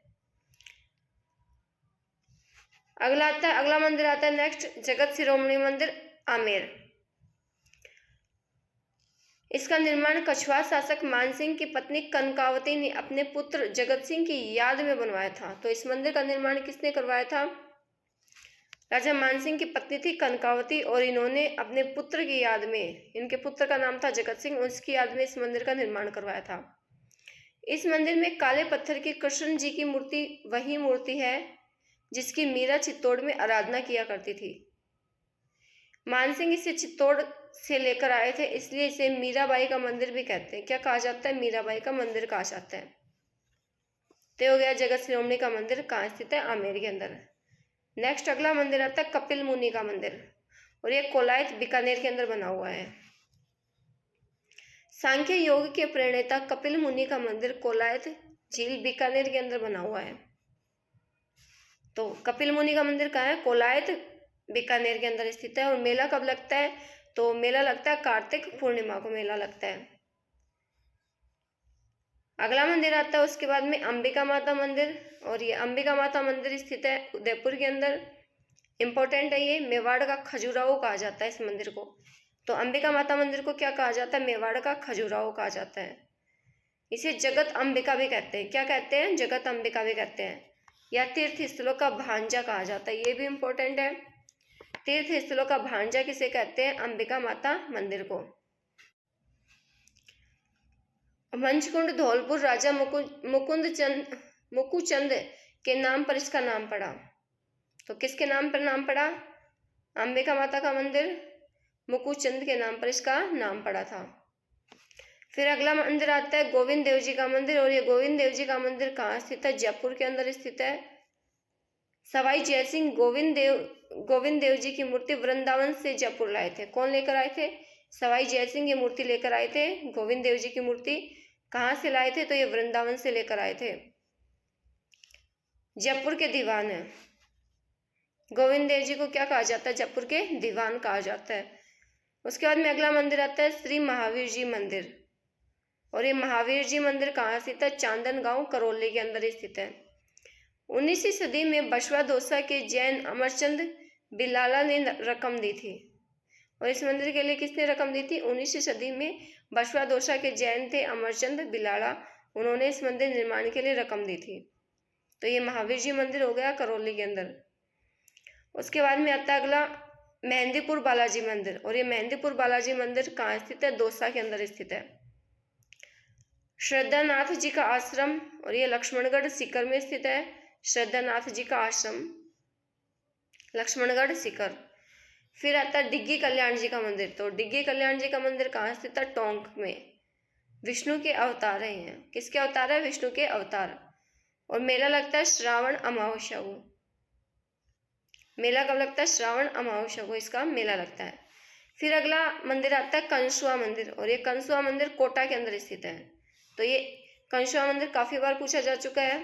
अगला मंदिर आता है नेक्स्ट जगत शिरोमणि मंदिर आमेर। इसका निर्माण कछवार शासक मानसिंह की पत्नी कनकावती ने अपने पुत्र जगत सिंह की याद में बनवाया था। तो इस मंदिर का निर्माण किसने करवाया था? राजा मानसिंह की पत्नी थी कनकावती और इन्होंने अपने पुत्र की याद में, इनके पुत्र का नाम था जगत सिंह, उसकी याद में इस मंदिर का निर्माण करवाया था। इस मंदिर में काले पत्थर की कृष्ण जी की मूर्ति वही मूर्ति है जिसकी मीरा चित्तौड़ में आराधना किया करती थी। मानसिंह इसे चित्तौड़ से लेकर आए थे, इसलिए इसे मीराबाई का मंदिर भी कहते हैं। क्या कहा जाता है? मीराबाई का मंदिर कहा जाता है। तो हो गया जगत शिरोमणि का मंदिर कहाँ स्थित है? आमेर के अंदर। नेक्स्ट अगला मंदिर आता है कपिल मुनि का मंदिर और ये कोलायत बीकानेर के अंदर बना हुआ है। सांख्य योग के प्रणेता कपिल मुनि का मंदिर कोलायत झील बीकानेर के अंदर बना हुआ है। तो कपिल मुनि का मंदिर कहाँ है? कोलायत बीकानेर के अंदर स्थित है। और मेला कब लगता है? तो मेला लगता है कार्तिक पूर्णिमा को मेला लगता है। अगला मंदिर आता है उसके बाद में अंबिका माता मंदिर और ये अंबिका माता मंदिर स्थित है उदयपुर के अंदर। इंपॉर्टेंट है ये, मेवाड़ का खजुराहो कहा जाता है इस मंदिर को। तो अंबिका माता मंदिर को क्या कहा जाता है? मेवाड़ का खजुराहो कहा जाता है। इसे जगत अंबिका भी कहते हैं। क्या कहते हैं? जगत अंबिका भी कहते हैं। या तीर्थ स्थलों का भांजा कहा जाता है, ये भी इम्पोर्टेंट है। तीर्थ स्थलों का भांजा किसे कहते हैं? अंबिका माता मंदिर को। मंचकुंड धौलपुर राजा मुकुचंद के नाम पर इसका नाम पड़ा। तो किसके नाम पर नाम पड़ा? अंबिका माता का मंदिर मुकुट चंद के नाम पर इसका नाम पड़ा था। फिर अगला मंदिर आता है गोविंद देव जी का मंदिर, और ये गोविंद देव जी का मंदिर कहाँ स्थित है? जयपुर के अंदर स्थित है। सवाई जयसिंह गोविंद देव जी की मूर्ति वृंदावन से जयपुर लाए थे। कौन लेकर आए थे? सवाई जयसिंह ये मूर्ति लेकर आए थे। गोविंद देव जी की मूर्ति कहाँ से लाए थे? तो ये वृंदावन से लेकर आए थे। जयपुर के दीवान है। गोविंद देव जी को क्या कहा जाता है? जयपुर के दीवान कहा जाता है। उसके बाद में अगला मंदिर आता है श्री महावीर जी मंदिर, और ये महावीर जी मंदिर कहाँ स्थित है? चांदन गांव करौली के अंदर स्थित है। 19वीं सदी में बसवा दोसा के जैन अमरचंद बिलाला ने रकम दी थी। और इस मंदिर के लिए किसने रकम दी थी? 19वीं सदी में बसवा दोसा के जैन थे अमरचंद बिलाला, उन्होंने इस मंदिर निर्माण के लिए रकम दी थी। तो ये महावीर जी मंदिर हो गया करौली के अंदर। उसके बाद में आता है अगला मेहंदीपुर बालाजी मंदिर, और ये मेहंदीपुर बालाजी मंदिर कहाँ स्थित है? दौसा के अंदर स्थित है। श्रद्धानाथ जी का आश्रम, और ये लक्ष्मणगढ़ सीकर में स्थित है। श्रद्धानाथ जी का आश्रम लक्ष्मणगढ़ सीकर। फिर आता है डिग्गी कल्याण जी का मंदिर, तो डिग्गी कल्याण जी का मंदिर कहाँ स्थित है? टोंक में। विष्णु के अवतार है ये। किसके अवतार है? विष्णु के अवतार। और मेला लगता है श्रावण अमावस्या को। मेला कब लगता है? श्रावण अमावस्या को इसका मेला लगता है। फिर अगला मंदिर आता है कंसुआ मंदिर, और ये कंसुआ मंदिर कोटा के अंदर स्थित है। तो ये कंसुआ मंदिर काफी बार पूछा जा चुका है,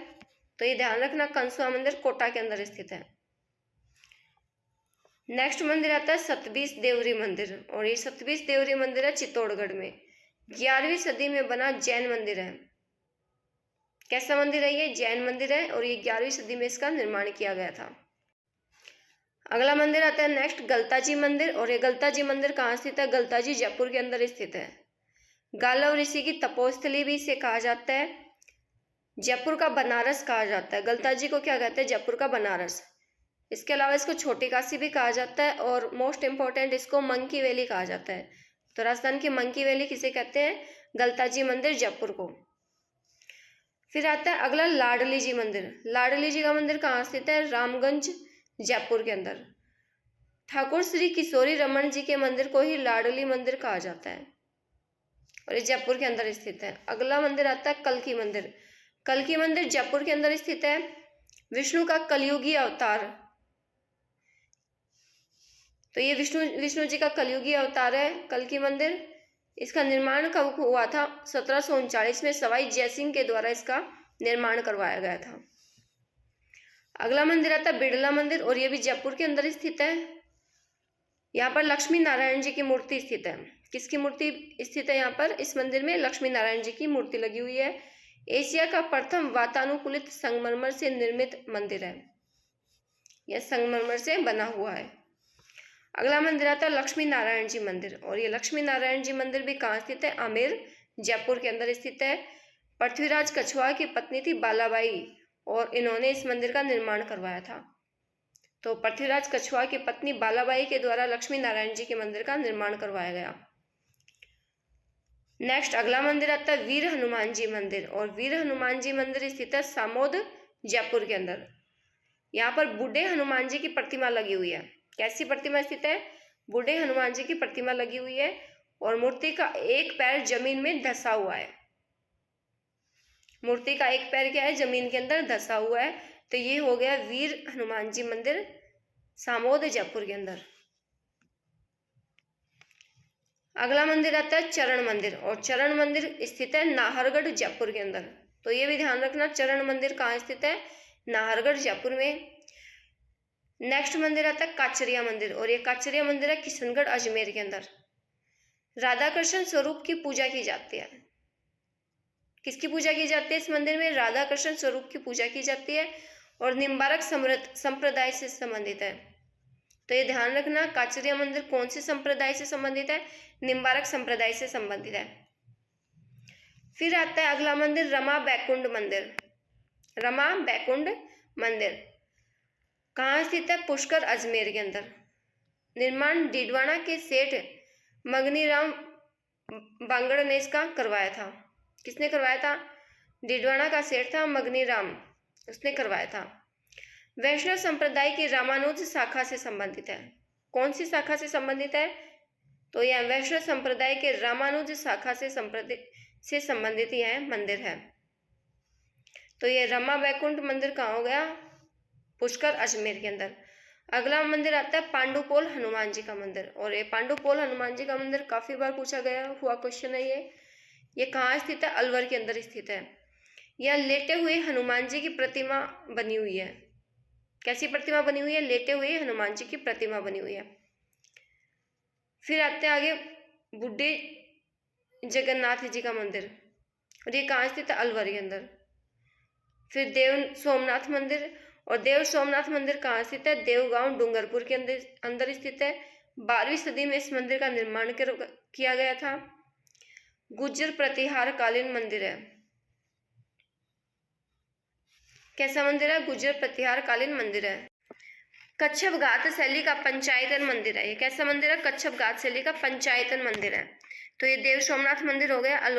तो ये ध्यान रखना, कंसुआ मंदिर कोटा के अंदर स्थित है। नेक्स्ट मंदिर आता है सतबीस देवरी मंदिर, और ये सतबीस देवरी मंदिर है चित्तौड़गढ़ में। 11वीं सदी में बना जैन मंदिर है। कैसा मंदिर है? ये जैन मंदिर है, और ये 11वीं सदी में इसका निर्माण किया गया था। अगला मंदिर आता है नेक्स्ट गलता जी मंदिर, और ये गलता जी मंदिर कहाँ स्थित है? गलता जी जयपुर के अंदर स्थित है। गालव ऋषि की तपोस्थली भी इसे कहा जाता है। जयपुर का बनारस कहा जाता है। गलता जी को क्या कहते हैं? जयपुर का बनारस। इसके अलावा इसको छोटी काशी भी कहा जाता है, और मोस्ट इंपॉर्टेंट इसको मंकी वैली कहा जाता है। तो राजस्थान की मंकी वैली किसे कहते हैं? गलता जी मंदिर जयपुर को। फिर आता है अगला लाडली जी मंदिर। लाडली जी का मंदिर कहाँ स्थित है? रामगंज जयपुर के अंदर। ठाकुर श्री किशोरी रमन जी के मंदिर को ही लाडली मंदिर कहा जाता है, और ये जयपुर के अंदर स्थित है। अगला मंदिर आता है कल्की मंदिर। कल्की मंदिर जयपुर के अंदर स्थित है। विष्णु का कलयुगी अवतार, तो ये विष्णु जी का कलयुगी अवतार है कल्की मंदिर। इसका निर्माण कब हुआ था? 1739 में सवाई जयसिंह के द्वारा इसका निर्माण करवाया गया था। अगला मंदिर आता है बिड़ला मंदिर, और ये भी जयपुर के अंदर स्थित है। यहाँ पर लक्ष्मी नारायण जी की मूर्ति स्थित है। किसकी मूर्ति स्थित है यहाँ पर? इस मंदिर में लक्ष्मी नारायण जी की मूर्ति लगी हुई है। एशिया का प्रथम वातानुकूलित संगमरमर से निर्मित मंदिर है। यह संगमरमर से बना हुआ है। अगला मंदिर आता है लक्ष्मी नारायण जी मंदिर, और ये लक्ष्मी नारायण जी मंदिर भी कहाँ स्थित है? आमेर जयपुर के अंदर स्थित है। पृथ्वीराज कछवाहा की पत्नी थी बालाबाई, और इन्होंने इस मंदिर का निर्माण करवाया था। तो पृथ्वीराज कछवाहा की पत्नी बालाबाई के द्वारा लक्ष्मी नारायण जी के मंदिर का निर्माण करवाया गया। नेक्स्ट अगला मंदिर आता है वीर हनुमान जी मंदिर, और वीर हनुमान जी मंदिर स्थित है सामोद जयपुर के अंदर। यहाँ पर बूढ़े हनुमान जी की प्रतिमा लगी हुई है। कैसी प्रतिमा स्थित है? बूढ़े हनुमान जी की प्रतिमा लगी हुई है, और मूर्ति का एक पैर जमीन में धंसा हुआ है। मूर्ति का एक पैर क्या है? जमीन के अंदर धंसा हुआ है। तो ये हो गया वीर हनुमान जी मंदिर सामोद जयपुर के अंदर। अगला मंदिर आता है चरण मंदिर, और चरण मंदिर स्थित है नाहरगढ़ जयपुर के अंदर। तो ये भी ध्यान रखना, चरण मंदिर कहाँ स्थित है? नाहरगढ़ जयपुर में। नेक्स्ट मंदिर आता है काचरिया मंदिर, और ये काचरिया मंदिर है किशनगढ़ अजमेर के अंदर। राधा कृष्ण स्वरूप की पूजा की जाती है। किसकी पूजा की जाती है इस मंदिर में? राधा कृष्ण स्वरूप की पूजा की जाती है, और निम्बारक संप्रदाय से संबंधित है। तो ये ध्यान रखना, काचरिया मंदिर कौन से संप्रदाय से संबंधित है? निम्बारक संप्रदाय से संबंधित है। फिर आता है अगला मंदिर रमा बैकुंठ मंदिर। रमा बैकुंठ मंदिर कहाँ स्थित है? पुष्कर अजमेर के अंदर। निर्माण डीडवाना के सेठ मगनीराम बांगड़ ने इसका करवाया था। किसने करवाया था? डीडवाना का सेठ था मगनीराम, उसने करवाया था। वैष्णव संप्रदाय की रामानुज शाखा से संबंधित है। कौन सी शाखा से संबंधित है? तो यह वैष्णव संप्रदाय के रामानुज शाखा से संबंधित यह मंदिर है। तो ये रमा वैकुंठ मंदिर कहाँ हो गया? पुष्कर अजमेर के अंदर। अगला मंदिर आता है पांडुपोल हनुमान जी का मंदिर, और ये पांडुपोल हनुमान जी का मंदिर काफी बार पूछा गया हुआ क्वेश्चन है। ये कहाँ स्थित है? अलवर के अंदर स्थित है। यह लेटे हुए हनुमान जी की प्रतिमा बनी हुई है। कैसी प्रतिमा बनी हुई है? लेटे हुए हनुमान जी की प्रतिमा बनी हुई है। फिर आते हैं आगे बुड्ढे जगन्नाथ जी का मंदिर, और ये कहाँ स्थित है? अलवर के अंदर। फिर देव सोमनाथ मंदिर, और देव सोमनाथ मंदिर कहाँ स्थित है? देवगांव डूंगरपुर के अंदर स्थित है। 12वीं सदी में इस मंदिर का निर्माण किया गया था। गुर्जर प्रतिहार कालीन मंदिर है। कैसा मंदिर है? गुर्जर प्रतिहार कालीन मंदिर है। कच्छप घाट शैली का पंचायतन मंदिर है। ये कैसा मंदिर है? कच्छप घाट शैली का पंचायतन मंदिर है। तो ये देव सोमनाथ मंदिर हो गया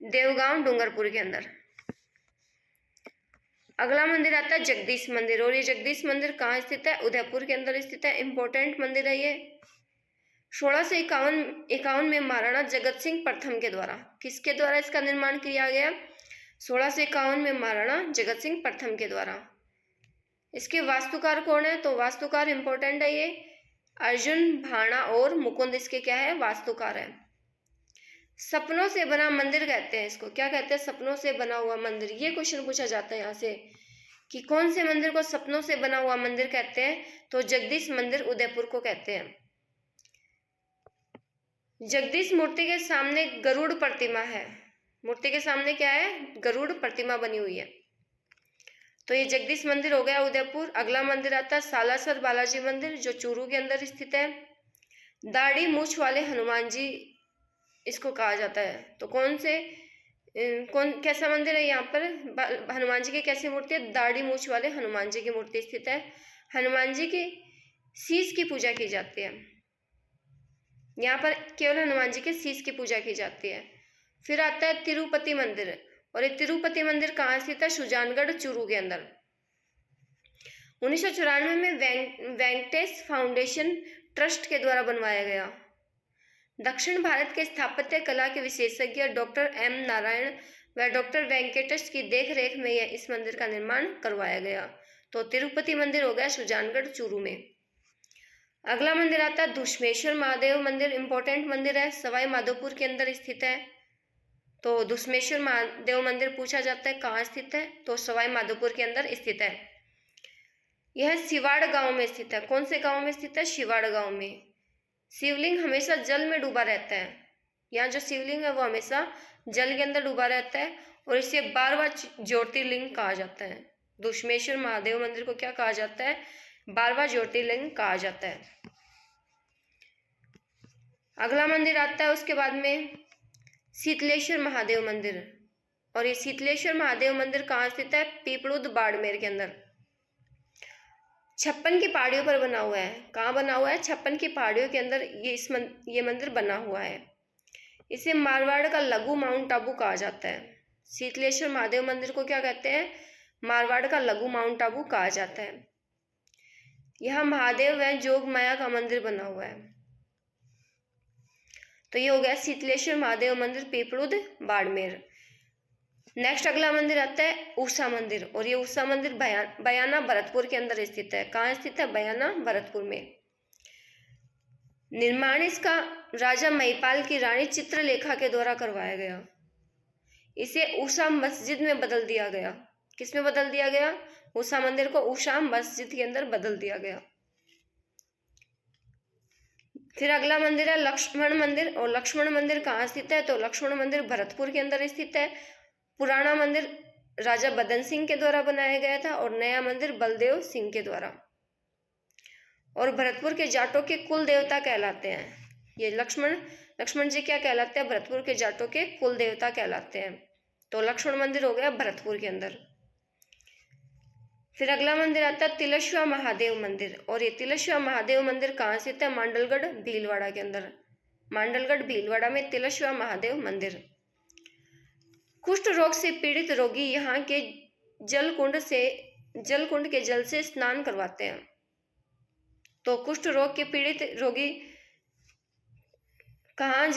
देवगांव डूंगरपुर के अंदर। अगला मंदिर आता है जगदीश मंदिर, और ये जगदीश मंदिर कहाँ स्थित है? उदयपुर के अंदर स्थित है। इंपॉर्टेंट मंदिर है ये। 1651 में महाराणा जगत सिंह प्रथम के द्वारा, किसके द्वारा इसका निर्माण किया गया? 1651 में महाराणा जगत सिंह प्रथम के द्वारा। इसके वास्तुकार कौन है? तो वास्तुकार इंपॉर्टेंट है ये, अर्जुन भाणा और मुकुंद इसके क्या है? वास्तुकार है। सपनों से बना मंदिर कहते हैं इसको। क्या कहते हैं? सपनों से बना हुआ मंदिर। ये क्वेश्चन पूछा जाता है यहाँ से कि कौन से मंदिर को सपनों से बना हुआ मंदिर कहते हैं? तो जगदीश मंदिर उदयपुर को कहते हैं। जगदीश मूर्ति के सामने गरुड़ प्रतिमा है। मूर्ति के सामने क्या है? गरुड़ प्रतिमा बनी हुई है। तो ये जगदीश मंदिर हो गया उदयपुर। अगला मंदिर आता है सालासर बालाजी मंदिर, जो चूरू के अंदर स्थित है। दाढ़ी मूछ वाले हनुमान जी इसको कहा जाता है। तो कैसा मंदिर है? यहाँ पर हनुमान जी की कैसी मूर्ति है? दाढ़ी मूछ वाले हनुमान जी की मूर्ति स्थित है। हनुमान जी की शीश की पूजा की जाती है। यहाँ पर केवल हनुमान जी के शीश की पूजा की जाती है। फिर आता है तिरुपति मंदिर, और ये तिरुपति मंदिर कहाँ स्थित है? सुजानगढ़ चूरू के अंदर। 1994 में वेंकटेश फाउंडेशन ट्रस्ट के द्वारा बनवाया गया। दक्षिण भारत के स्थापत्य कला के विशेषज्ञ डॉक्टर एम नारायण व डॉक्टर वेंकटेश की देखरेख में इस मंदिर का निर्माण करवाया गया। तो तिरुपति मंदिर हो गया सुजानगढ़ चूरू में। अगला मंदिर आता है दुष्मेश्वर महादेव मंदिर। इंपॉर्टेंट मंदिर है, सवाई माधोपुर के अंदर स्थित है। तो दुष्मेश्वर महादेव मंदिर पूछा जाता है कहाँ स्थित है? तो सवाई माधोपुर के अंदर स्थित है। यह शिवाड़ गांव में स्थित है। कौन से गांव में स्थित है? शिवाड़ गांव में। शिवलिंग हमेशा जल में डूबा रहता है। यहाँ जो शिवलिंग है वो हमेशा जल के अंदर डूबा रहता है, और इसे 12वां ज्योतिर्लिंग कहा जाता है। दुष्मेश्वर महादेव मंदिर को क्या कहा जाता है? 12वां ज्योतिर्लिंग कहा जाता है। अगला मंदिर आता है उसके बाद में शीतलेश्वर महादेव मंदिर, और ये शीतलेश्वर महादेव मंदिर कहाँ स्थित है? पीपलुद बाड़मेर के अंदर। 56 की पहाड़ियों पर बना हुआ है। कहाँ बना हुआ है? 56 की पहाड़ियों के अंदर ये मंदिर बना हुआ है। इसे मारवाड़ का लघु माउंट आबू कहा जाता है। शीतलेश्वर महादेव मंदिर को क्या कहते हैं? मारवाड़ का लघु माउंट आबू कहा जाता है। यहाँ महादेव व जोग माया का मंदिर बना हुआ है। तो ये हो गया शीतलेश्वर महादेव मंदिर पीपलुद बाड़मेर। नेक्स्ट अगला मंदिर आता है उषा मंदिर, और ये उषा मंदिर बयाना भरतपुर के अंदर स्थित है। कहाँ स्थित है? बयाना भरतपुर में। निर्माण इसका राजा महिपाल की रानी चित्रलेखा के द्वारा करवाया गया। इसे उषा मस्जिद में बदल दिया गया। किस में बदल दिया गया? उषा मंदिर को उषा मस्जिद के अंदर बदल दिया गया। फिर अगला मंदिर है लक्ष्मण मंदिर, और लक्ष्मण मंदिर कहाँ स्थित है? तो लक्ष्मण मंदिर भरतपुर के अंदर स्थित है। पुराना मंदिर राजा बदन सिंह के द्वारा बनाया गया था, और नया मंदिर बलदेव सिंह के द्वारा। और भरतपुर के जाटों के कुल देवता कहलाते हैं ये लक्ष्मण जी। क्या कहलाते हैं? भरतपुर के जाटों के कुल देवता कहलाते हैं। तो लक्ष्मण मंदिर हो गया भरतपुर के अंदर। फिर अगला मंदिर आता है तिलस्वा महादेव मंदिर, और ये तिलस्वा महादेव मंदिर कहाँ स्थित है? मांडलगढ़ भीलवाड़ा के अंदर। मांडलगढ़ भीलवाड़ा में तिलस्वा महादेव मंदिर। कुष्ठ रोग से पीड़ित रोगी यहाँ के जल कुंड से जल कुंड के जल से स्नान करवाते हैं। तो कुष्ठ रोग के पीड़ित रोगी कहाँ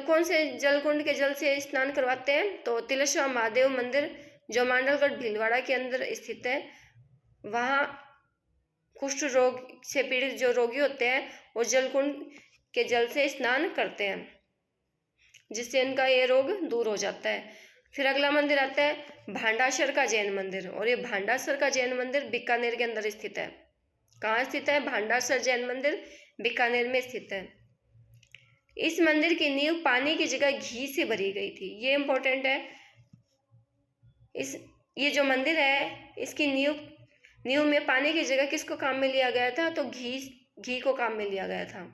कौन से जल कुंड के जल से स्नान करवाते हैं? तो तिलेश्वर महादेव मंदिर जो मांडलगढ़ भीलवाड़ा के अंदर स्थित है, वहाँ कुष्ठ रोग से पीड़ित जो रोगी होते हैं वो जल कुंड के जल से स्नान करते हैं, जिससे इनका ये रोग दूर हो जाता है। फिर अगला मंदिर आता है भांडासर का जैन मंदिर, और ये भांडासर का जैन मंदिर बीकानेर के अंदर स्थित है। कहाँ स्थित है? भांडासर जैन मंदिर बीकानेर में स्थित है। इस मंदिर की नींव पानी की जगह घी से भरी गई थी, ये इंपॉर्टेंट है। ये जो मंदिर है इसकी नींव में पानी की जगह किसको काम में लिया गया था? तो घी को काम में लिया गया था।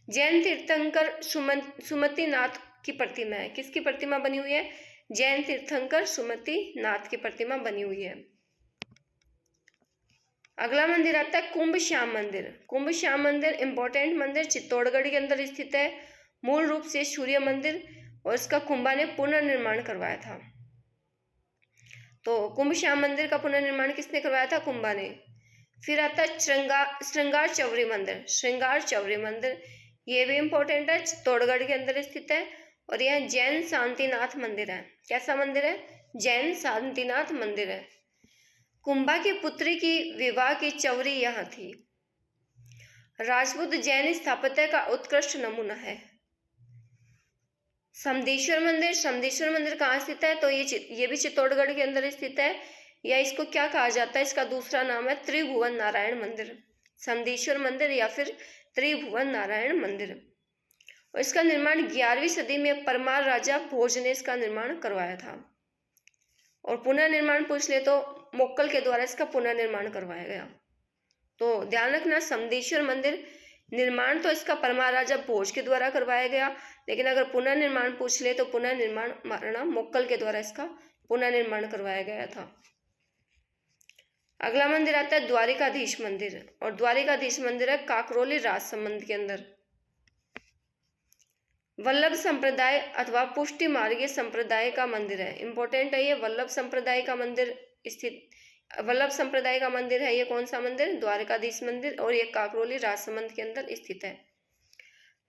जैन तीर्थंकर सुमति नाथ की प्रतिमा है। किसकी प्रतिमा बनी हुई है? जैन तीर्थंकर सुमति नाथ की प्रतिमा बनी हुई है। अगला मंदिर आता है कुंभ श्याम मंदिर। कुंभ श्याम मंदिर इंपॉर्टेंट मंदिर चित्तौड़गढ़ के अंदर स्थित है। मूल रूप से सूर्य मंदिर, और इसका कुंभा ने पुनर्निर्माण करवाया था। तो कुंभ श्याम मंदिर का पुनर्निर्माण किसने करवाया था? कुंभा ने। फिर आता है श्रृंगार चौरी मंदिर। श्रृंगार चौरी मंदिर ये भी इंपॉर्टेंट है, चित्तौड़गढ़ के अंदर स्थित है, और यह जैन शांतिनाथ मंदिर है। कैसा मंदिर है? जैन शांतिनाथ मंदिर है। कुंभा की पुत्री की विवाह की चौरी यहाँ थी। राजपूत जैन स्थापत्य का उत्कृष्ट नमूना है। समदेश्वर मंदिर कहाँ स्थित है? तो ये भी चित्तौड़गढ़ के अंदर स्थित है, या इसको क्या कहा जाता है? इसका दूसरा नाम है त्रिभुवन नारायण मंदिर। समदेश्वर मंदिर या फिर त्रिभुवन नारायण मंदिर। और इसका निर्माण 11वीं सदी में परमार राजा भोज ने इसका निर्माण करवाया था। और पुनर्निर्माण पूछ ले तो मोक्कल के द्वारा इसका पुनर्निर्माण करवाया गया। तो ध्यान रखना, समदेश्वर मंदिर निर्माण तो इसका परमार राजा भोज के द्वारा करवाया गया, लेकिन अगर पुनर्निर्माण पूछ ले तो पुनर्निर्माण मोक्कल के द्वारा इसका पुनर्निर्माण करवाया गया था। अगला मंदिर आता है द्वारिकाधीश मंदिर, और द्वारिकाधीश मंदिर है काकरोली राजसमंद के अंदर। वल्लभ संप्रदाय अथवा पुष्टि मार्गीय संप्रदाय का मंदिर है। इंपॉर्टेंट है ये, वल्लभ संप्रदाय का मंदिर वल्लभ संप्रदाय का मंदिर है ये। कौन सा मंदिर? द्वारिकाधीश मंदिर, और ये काकरोली राजसमंद के अंदर स्थित है।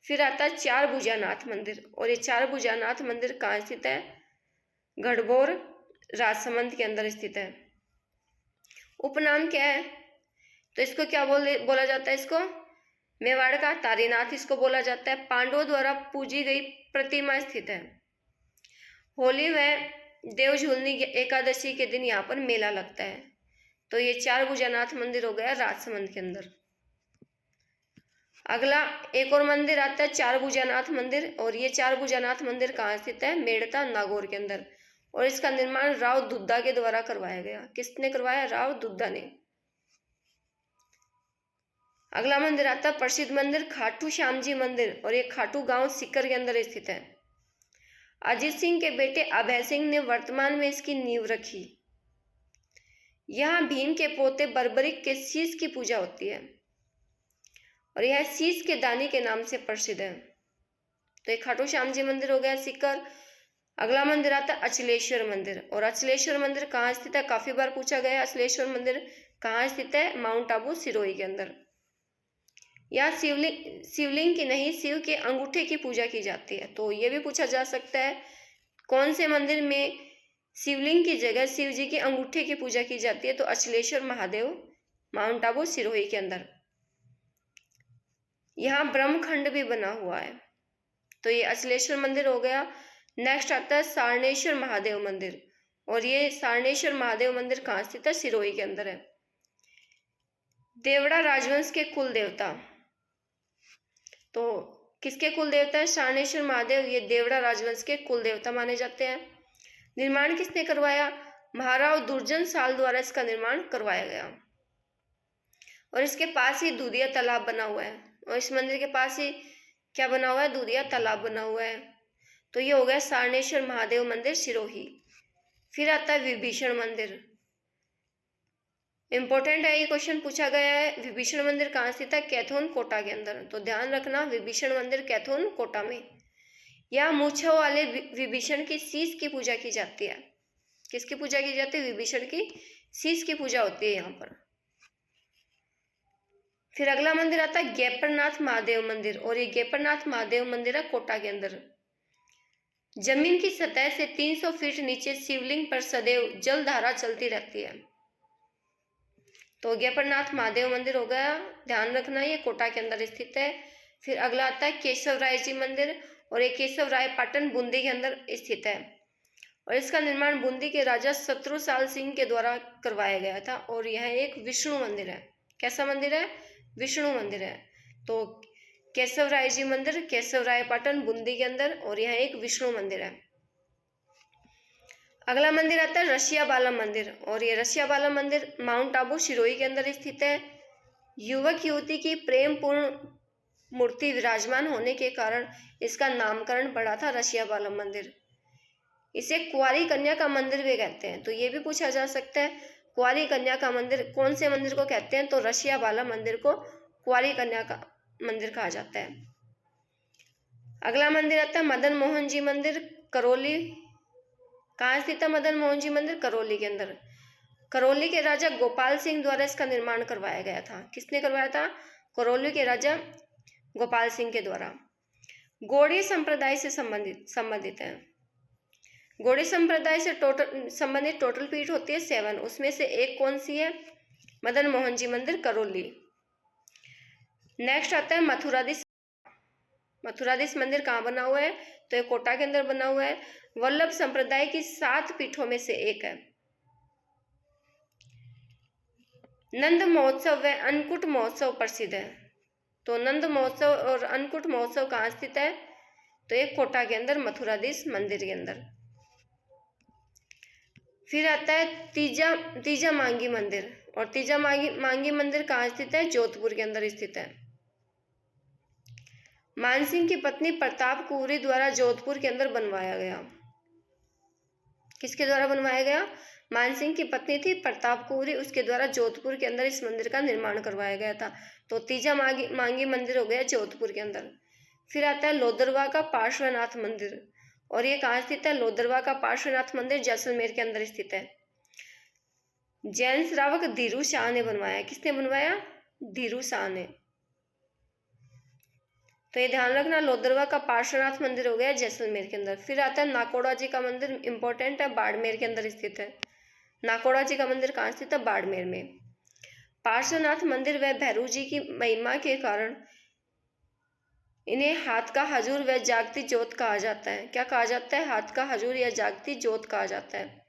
फिर आता है चार भुजानाथ मंदिर, और ये चार भुजानाथ मंदिर कहाँ स्थित है? गढ़बोर राजसमंद के अंदर स्थित है। उपनाम क्या है? तो इसको क्या बोला जाता है? इसको मेवाड़ का तारीनाथ इसको बोला जाता है। पांडवों द्वारा पूजी गई प्रतिमा स्थित है। होली व देवझूलनी एकादशी के दिन यहाँ पर मेला लगता है। तो ये चार भुजानाथ मंदिर हो गया राजसमंद के अंदर। अगला एक और मंदिर आता है चार भुजानाथ मंदिर, और ये चार भुजानाथ मंदिर कहाँ स्थित है? मेड़ता नागौर के अंदर, और इसका निर्माण राव दुद्धा के द्वारा करवाया गया। किसने करवाया? राव दुद्धा ने। अगला मंदिर आता है प्रसिद्ध मंदिर खाटू श्याम जी मंदिर, और ये खाटू गांव सीकर के अंदर स्थित है। अजीत सिंह के बेटे अभय सिंह ने वर्तमान में इसकी नींव रखी। यहाँ भीम के पोते बर्बरिक के शीश की पूजा होती है, और यह शीश के दानी के नाम से प्रसिद्ध है। तो ये खाटू श्याम जी मंदिर हो गया सीकर। अगला मंदिर आता है अचलेश्वर मंदिर, और अचलेश्वर मंदिर कहाँ स्थित है? काफी बार पूछा गया अचलेश्वर मंदिर कहाँ स्थित है? माउंट आबू सिरोही के अंदर। यहाँ शिवलिंग की नहीं, शिव के अंगूठे की पूजा की जाती है। तो ये भी पूछा जा सकता है कौन से मंदिर में शिवलिंग की जगह शिव जी के अंगूठे की पूजा की जाती है? तो अचलेश्वर महादेव माउंट आबू सिरोही के अंदर। यहाँ ब्रह्मखंड भी बना हुआ है। तो ये अचलेश्वर मंदिर हो गया। नेक्स्ट आता है सारनेश्वर महादेव मंदिर, और ये सारनेश्वर महादेव मंदिर कहाँ स्थित है? सिरोही के अंदर है। देवड़ा राजवंश के कुल देवता, तो किसके कुल देवता है? सारनेश्वर महादेव, ये देवड़ा राजवंश के कुल देवता माने जाते हैं। निर्माण किसने करवाया? महाराव दुर्जन साल द्वारा इसका निर्माण करवाया गया। और इसके पास ही दूधिया तालाब बना हुआ है, और इस मंदिर के पास ही क्या बना हुआ है? दूधिया तालाब बना हुआ है। तो ये हो गया सारनेश्वर महादेव मंदिर सिरोही। फिर आता है विभीषण मंदिर। इंपॉर्टेंट है, ये क्वेश्चन पूछा गया है। विभीषण मंदिर कहाँ स्थित है? कैथोन कोटा के अंदर। तो ध्यान रखना, विभीषण मंदिर कैथोन कोटा में। यहाँ मूछों वाले विभीषण की शीश की पूजा की जाती है। किसकी पूजा की जाती है? विभीषण की शीश की पूजा होती है यहाँ पर। फिर अगला मंदिर आता है गेपरनाथ महादेव मंदिर, और ये गेपरनाथ महादेव मंदिर है कोटा के अंदर। जमीन की सतह से 300 फीट नीचे शिवलिंग पर सदैव जल धारा चलती रहती है। तो गेपरनाथ महादेव मंदिर हो गया, ध्यान रखना ये कोटा के अंदर स्थित है। फिर अगला आता है केशव राय जी मंदिर, और ये केशव राय पाटन बूंदी के अंदर स्थित है, और इसका निर्माण बूंदी के राजा शत्रुसाल सिंह के द्वारा करवाया गया था। और यह एक विष्णु मंदिर है। कैसा मंदिर है? विष्णु मंदिर है। तो केशव राय जी मंदिर, केशव राय पाटन बूंदी के अंदर, और यह एक विष्णु मंदिर है। अगला मंदिर आता है रसिया बाला मंदिर, और ये रसिया बाला मंदिर माउंट आबू सिरोही के अंदर स्थित है। युवक युवती की प्रेम पूर्ण मूर्ति विराजमान होने के कारण इसका नामकरण पड़ा था रसिया बाला मंदिर। इसे कुंवारी कन्या का मंदिर भी कहते हैं। तो ये भी पूछा जा सकता है, कुंवारी कन्या का मंदिर कौन से मंदिर को कहते हैं? तो रसिया बाला मंदिर को कुंवारी कन्या का मंदिर कहा जाता है। अगला मंदिर आता है मदन मोहन जी मंदिर, करौली। कहाँ स्थित है मदन मोहन जी मंदिर? करौली के अंदर। करौली के राजा गोपाल सिंह द्वारा इसका निर्माण करवाया गया था। किसने करवाया था? करौली के राजा गोपाल सिंह के द्वारा। गौड़ीय संप्रदाय से संबंधित है। गौड़ीय संप्रदाय से संबंधित टोटल पीठ होती है 7, उसमें से एक कौन सी है? मदन मोहन जी मंदिर, करौली। नेक्स्ट आता है मथुराधीश। मथुराधीश मंदिर कहाँ बना हुआ है? तो ये कोटा के अंदर बना हुआ है। वल्लभ संप्रदाय की 7 पीठों में से एक है। नंद महोत्सव व अन्नकूट महोत्सव प्रसिद्ध है। तो नंद महोत्सव और अन्नकूट महोत्सव कहाँ स्थित है? तो ये कोटा के अंदर, मथुराधीश मंदिर के अंदर। फिर आता है तीजा मांगी मंदिर, और तीजा मांगी मंदिर कहाँ स्थित है? जोधपुर के अंदर स्थित है। मानसिंह की पत्नी प्रताप कुंवरी द्वारा जोधपुर के अंदर बनवाया गया। किसके द्वारा बनवाया गया? मानसिंह की पत्नी थी प्रताप कुंवरी, उसके द्वारा जोधपुर के अंदर इस मंदिर का निर्माण करवाया गया था। तो तीजा मांगी मंदिर हो गया जोधपुर के अंदर। फिर आता है लोदरवा का पार्श्वनाथ मंदिर, और ये कहाँ स्थित है? लोदरवा का पार्श्वनाथ मंदिर जैसलमेर के अंदर स्थित है। जैन श्रावक धीरू शाह ने बनवाया। किसने बनवाया? धीरू शाह ने। तो ये ध्यान रखना, लोदरवा का पार्श्वनाथ मंदिर हो गया जैसलमेर के अंदर। फिर आता है नाकोड़ा जी का मंदिर, इंपॉर्टेंट है, बाड़मेर के अंदर स्थित है। नाकोड़ा जी का मंदिर कहाँ स्थित है? बाड़मेर में। पार्श्वनाथ मंदिर व भैरू जी की महिमा के कारण इन्हें हाथ का हजूर व जागती ज्योत कहा जाता है। क्या कहा जाता है? हाथ का हजूर या जागती ज्योत कहा जाता है।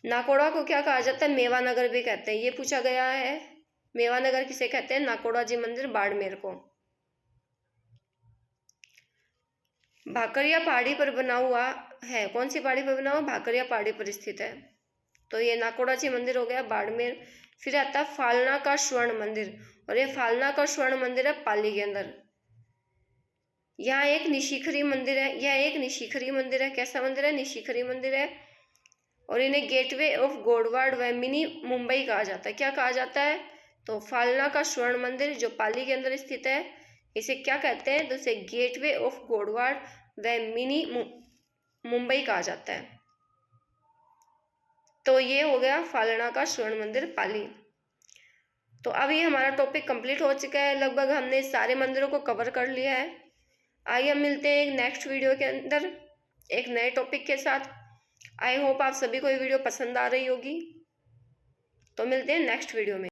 नाकोड़ा को क्या कहा जाता है? मेवा नगर भी कहते हैं। ये पूछा गया है, मेवा नगर किसे कहते हैं? नाकोड़ा जी मंदिर बाड़मेर को। भाकरिया पहाड़ी पर बना हुआ है। कौन सी पहाड़ी पर बना हुआ? भाकरिया पहाड़ी पर स्थित है। तो ये नाकोड़ा जी मंदिर हो गया बाड़मेर। फिर आता है फालना का स्वर्ण मंदिर, और ये फालना का स्वर्ण मंदिर है पाली के अंदर। यहाँ एक निशिखरी मंदिर है, यह एक निशिखरी मंदिर है। कैसा मंदिर है? निशिखरी मंदिर है। और इन्हें गेटवे ऑफ गोडवाड़ व मिनी मुंबई कहा जाता है। क्या कहा जाता है? तो फालना का स्वर्ण मंदिर जो पाली के अंदर स्थित है, इसे क्या कहते हैं? तो इसे गेटवे ऑफ गोडवाड़ व मिनी मुंबई कहा जाता है। तो ये हो गया फालना का स्वर्ण मंदिर पाली। तो अब ये हमारा टॉपिक कंप्लीट हो चुका है, लगभग हमने सारे मंदिरों को कवर कर लिया है। आइए हम मिलते हैं एक नेक्स्ट वीडियो के अंदर एक नए टॉपिक के साथ। आई होप आप सभी को ये वीडियो पसंद आ रही होगी। तो मिलते हैं नेक्स्ट वीडियो में।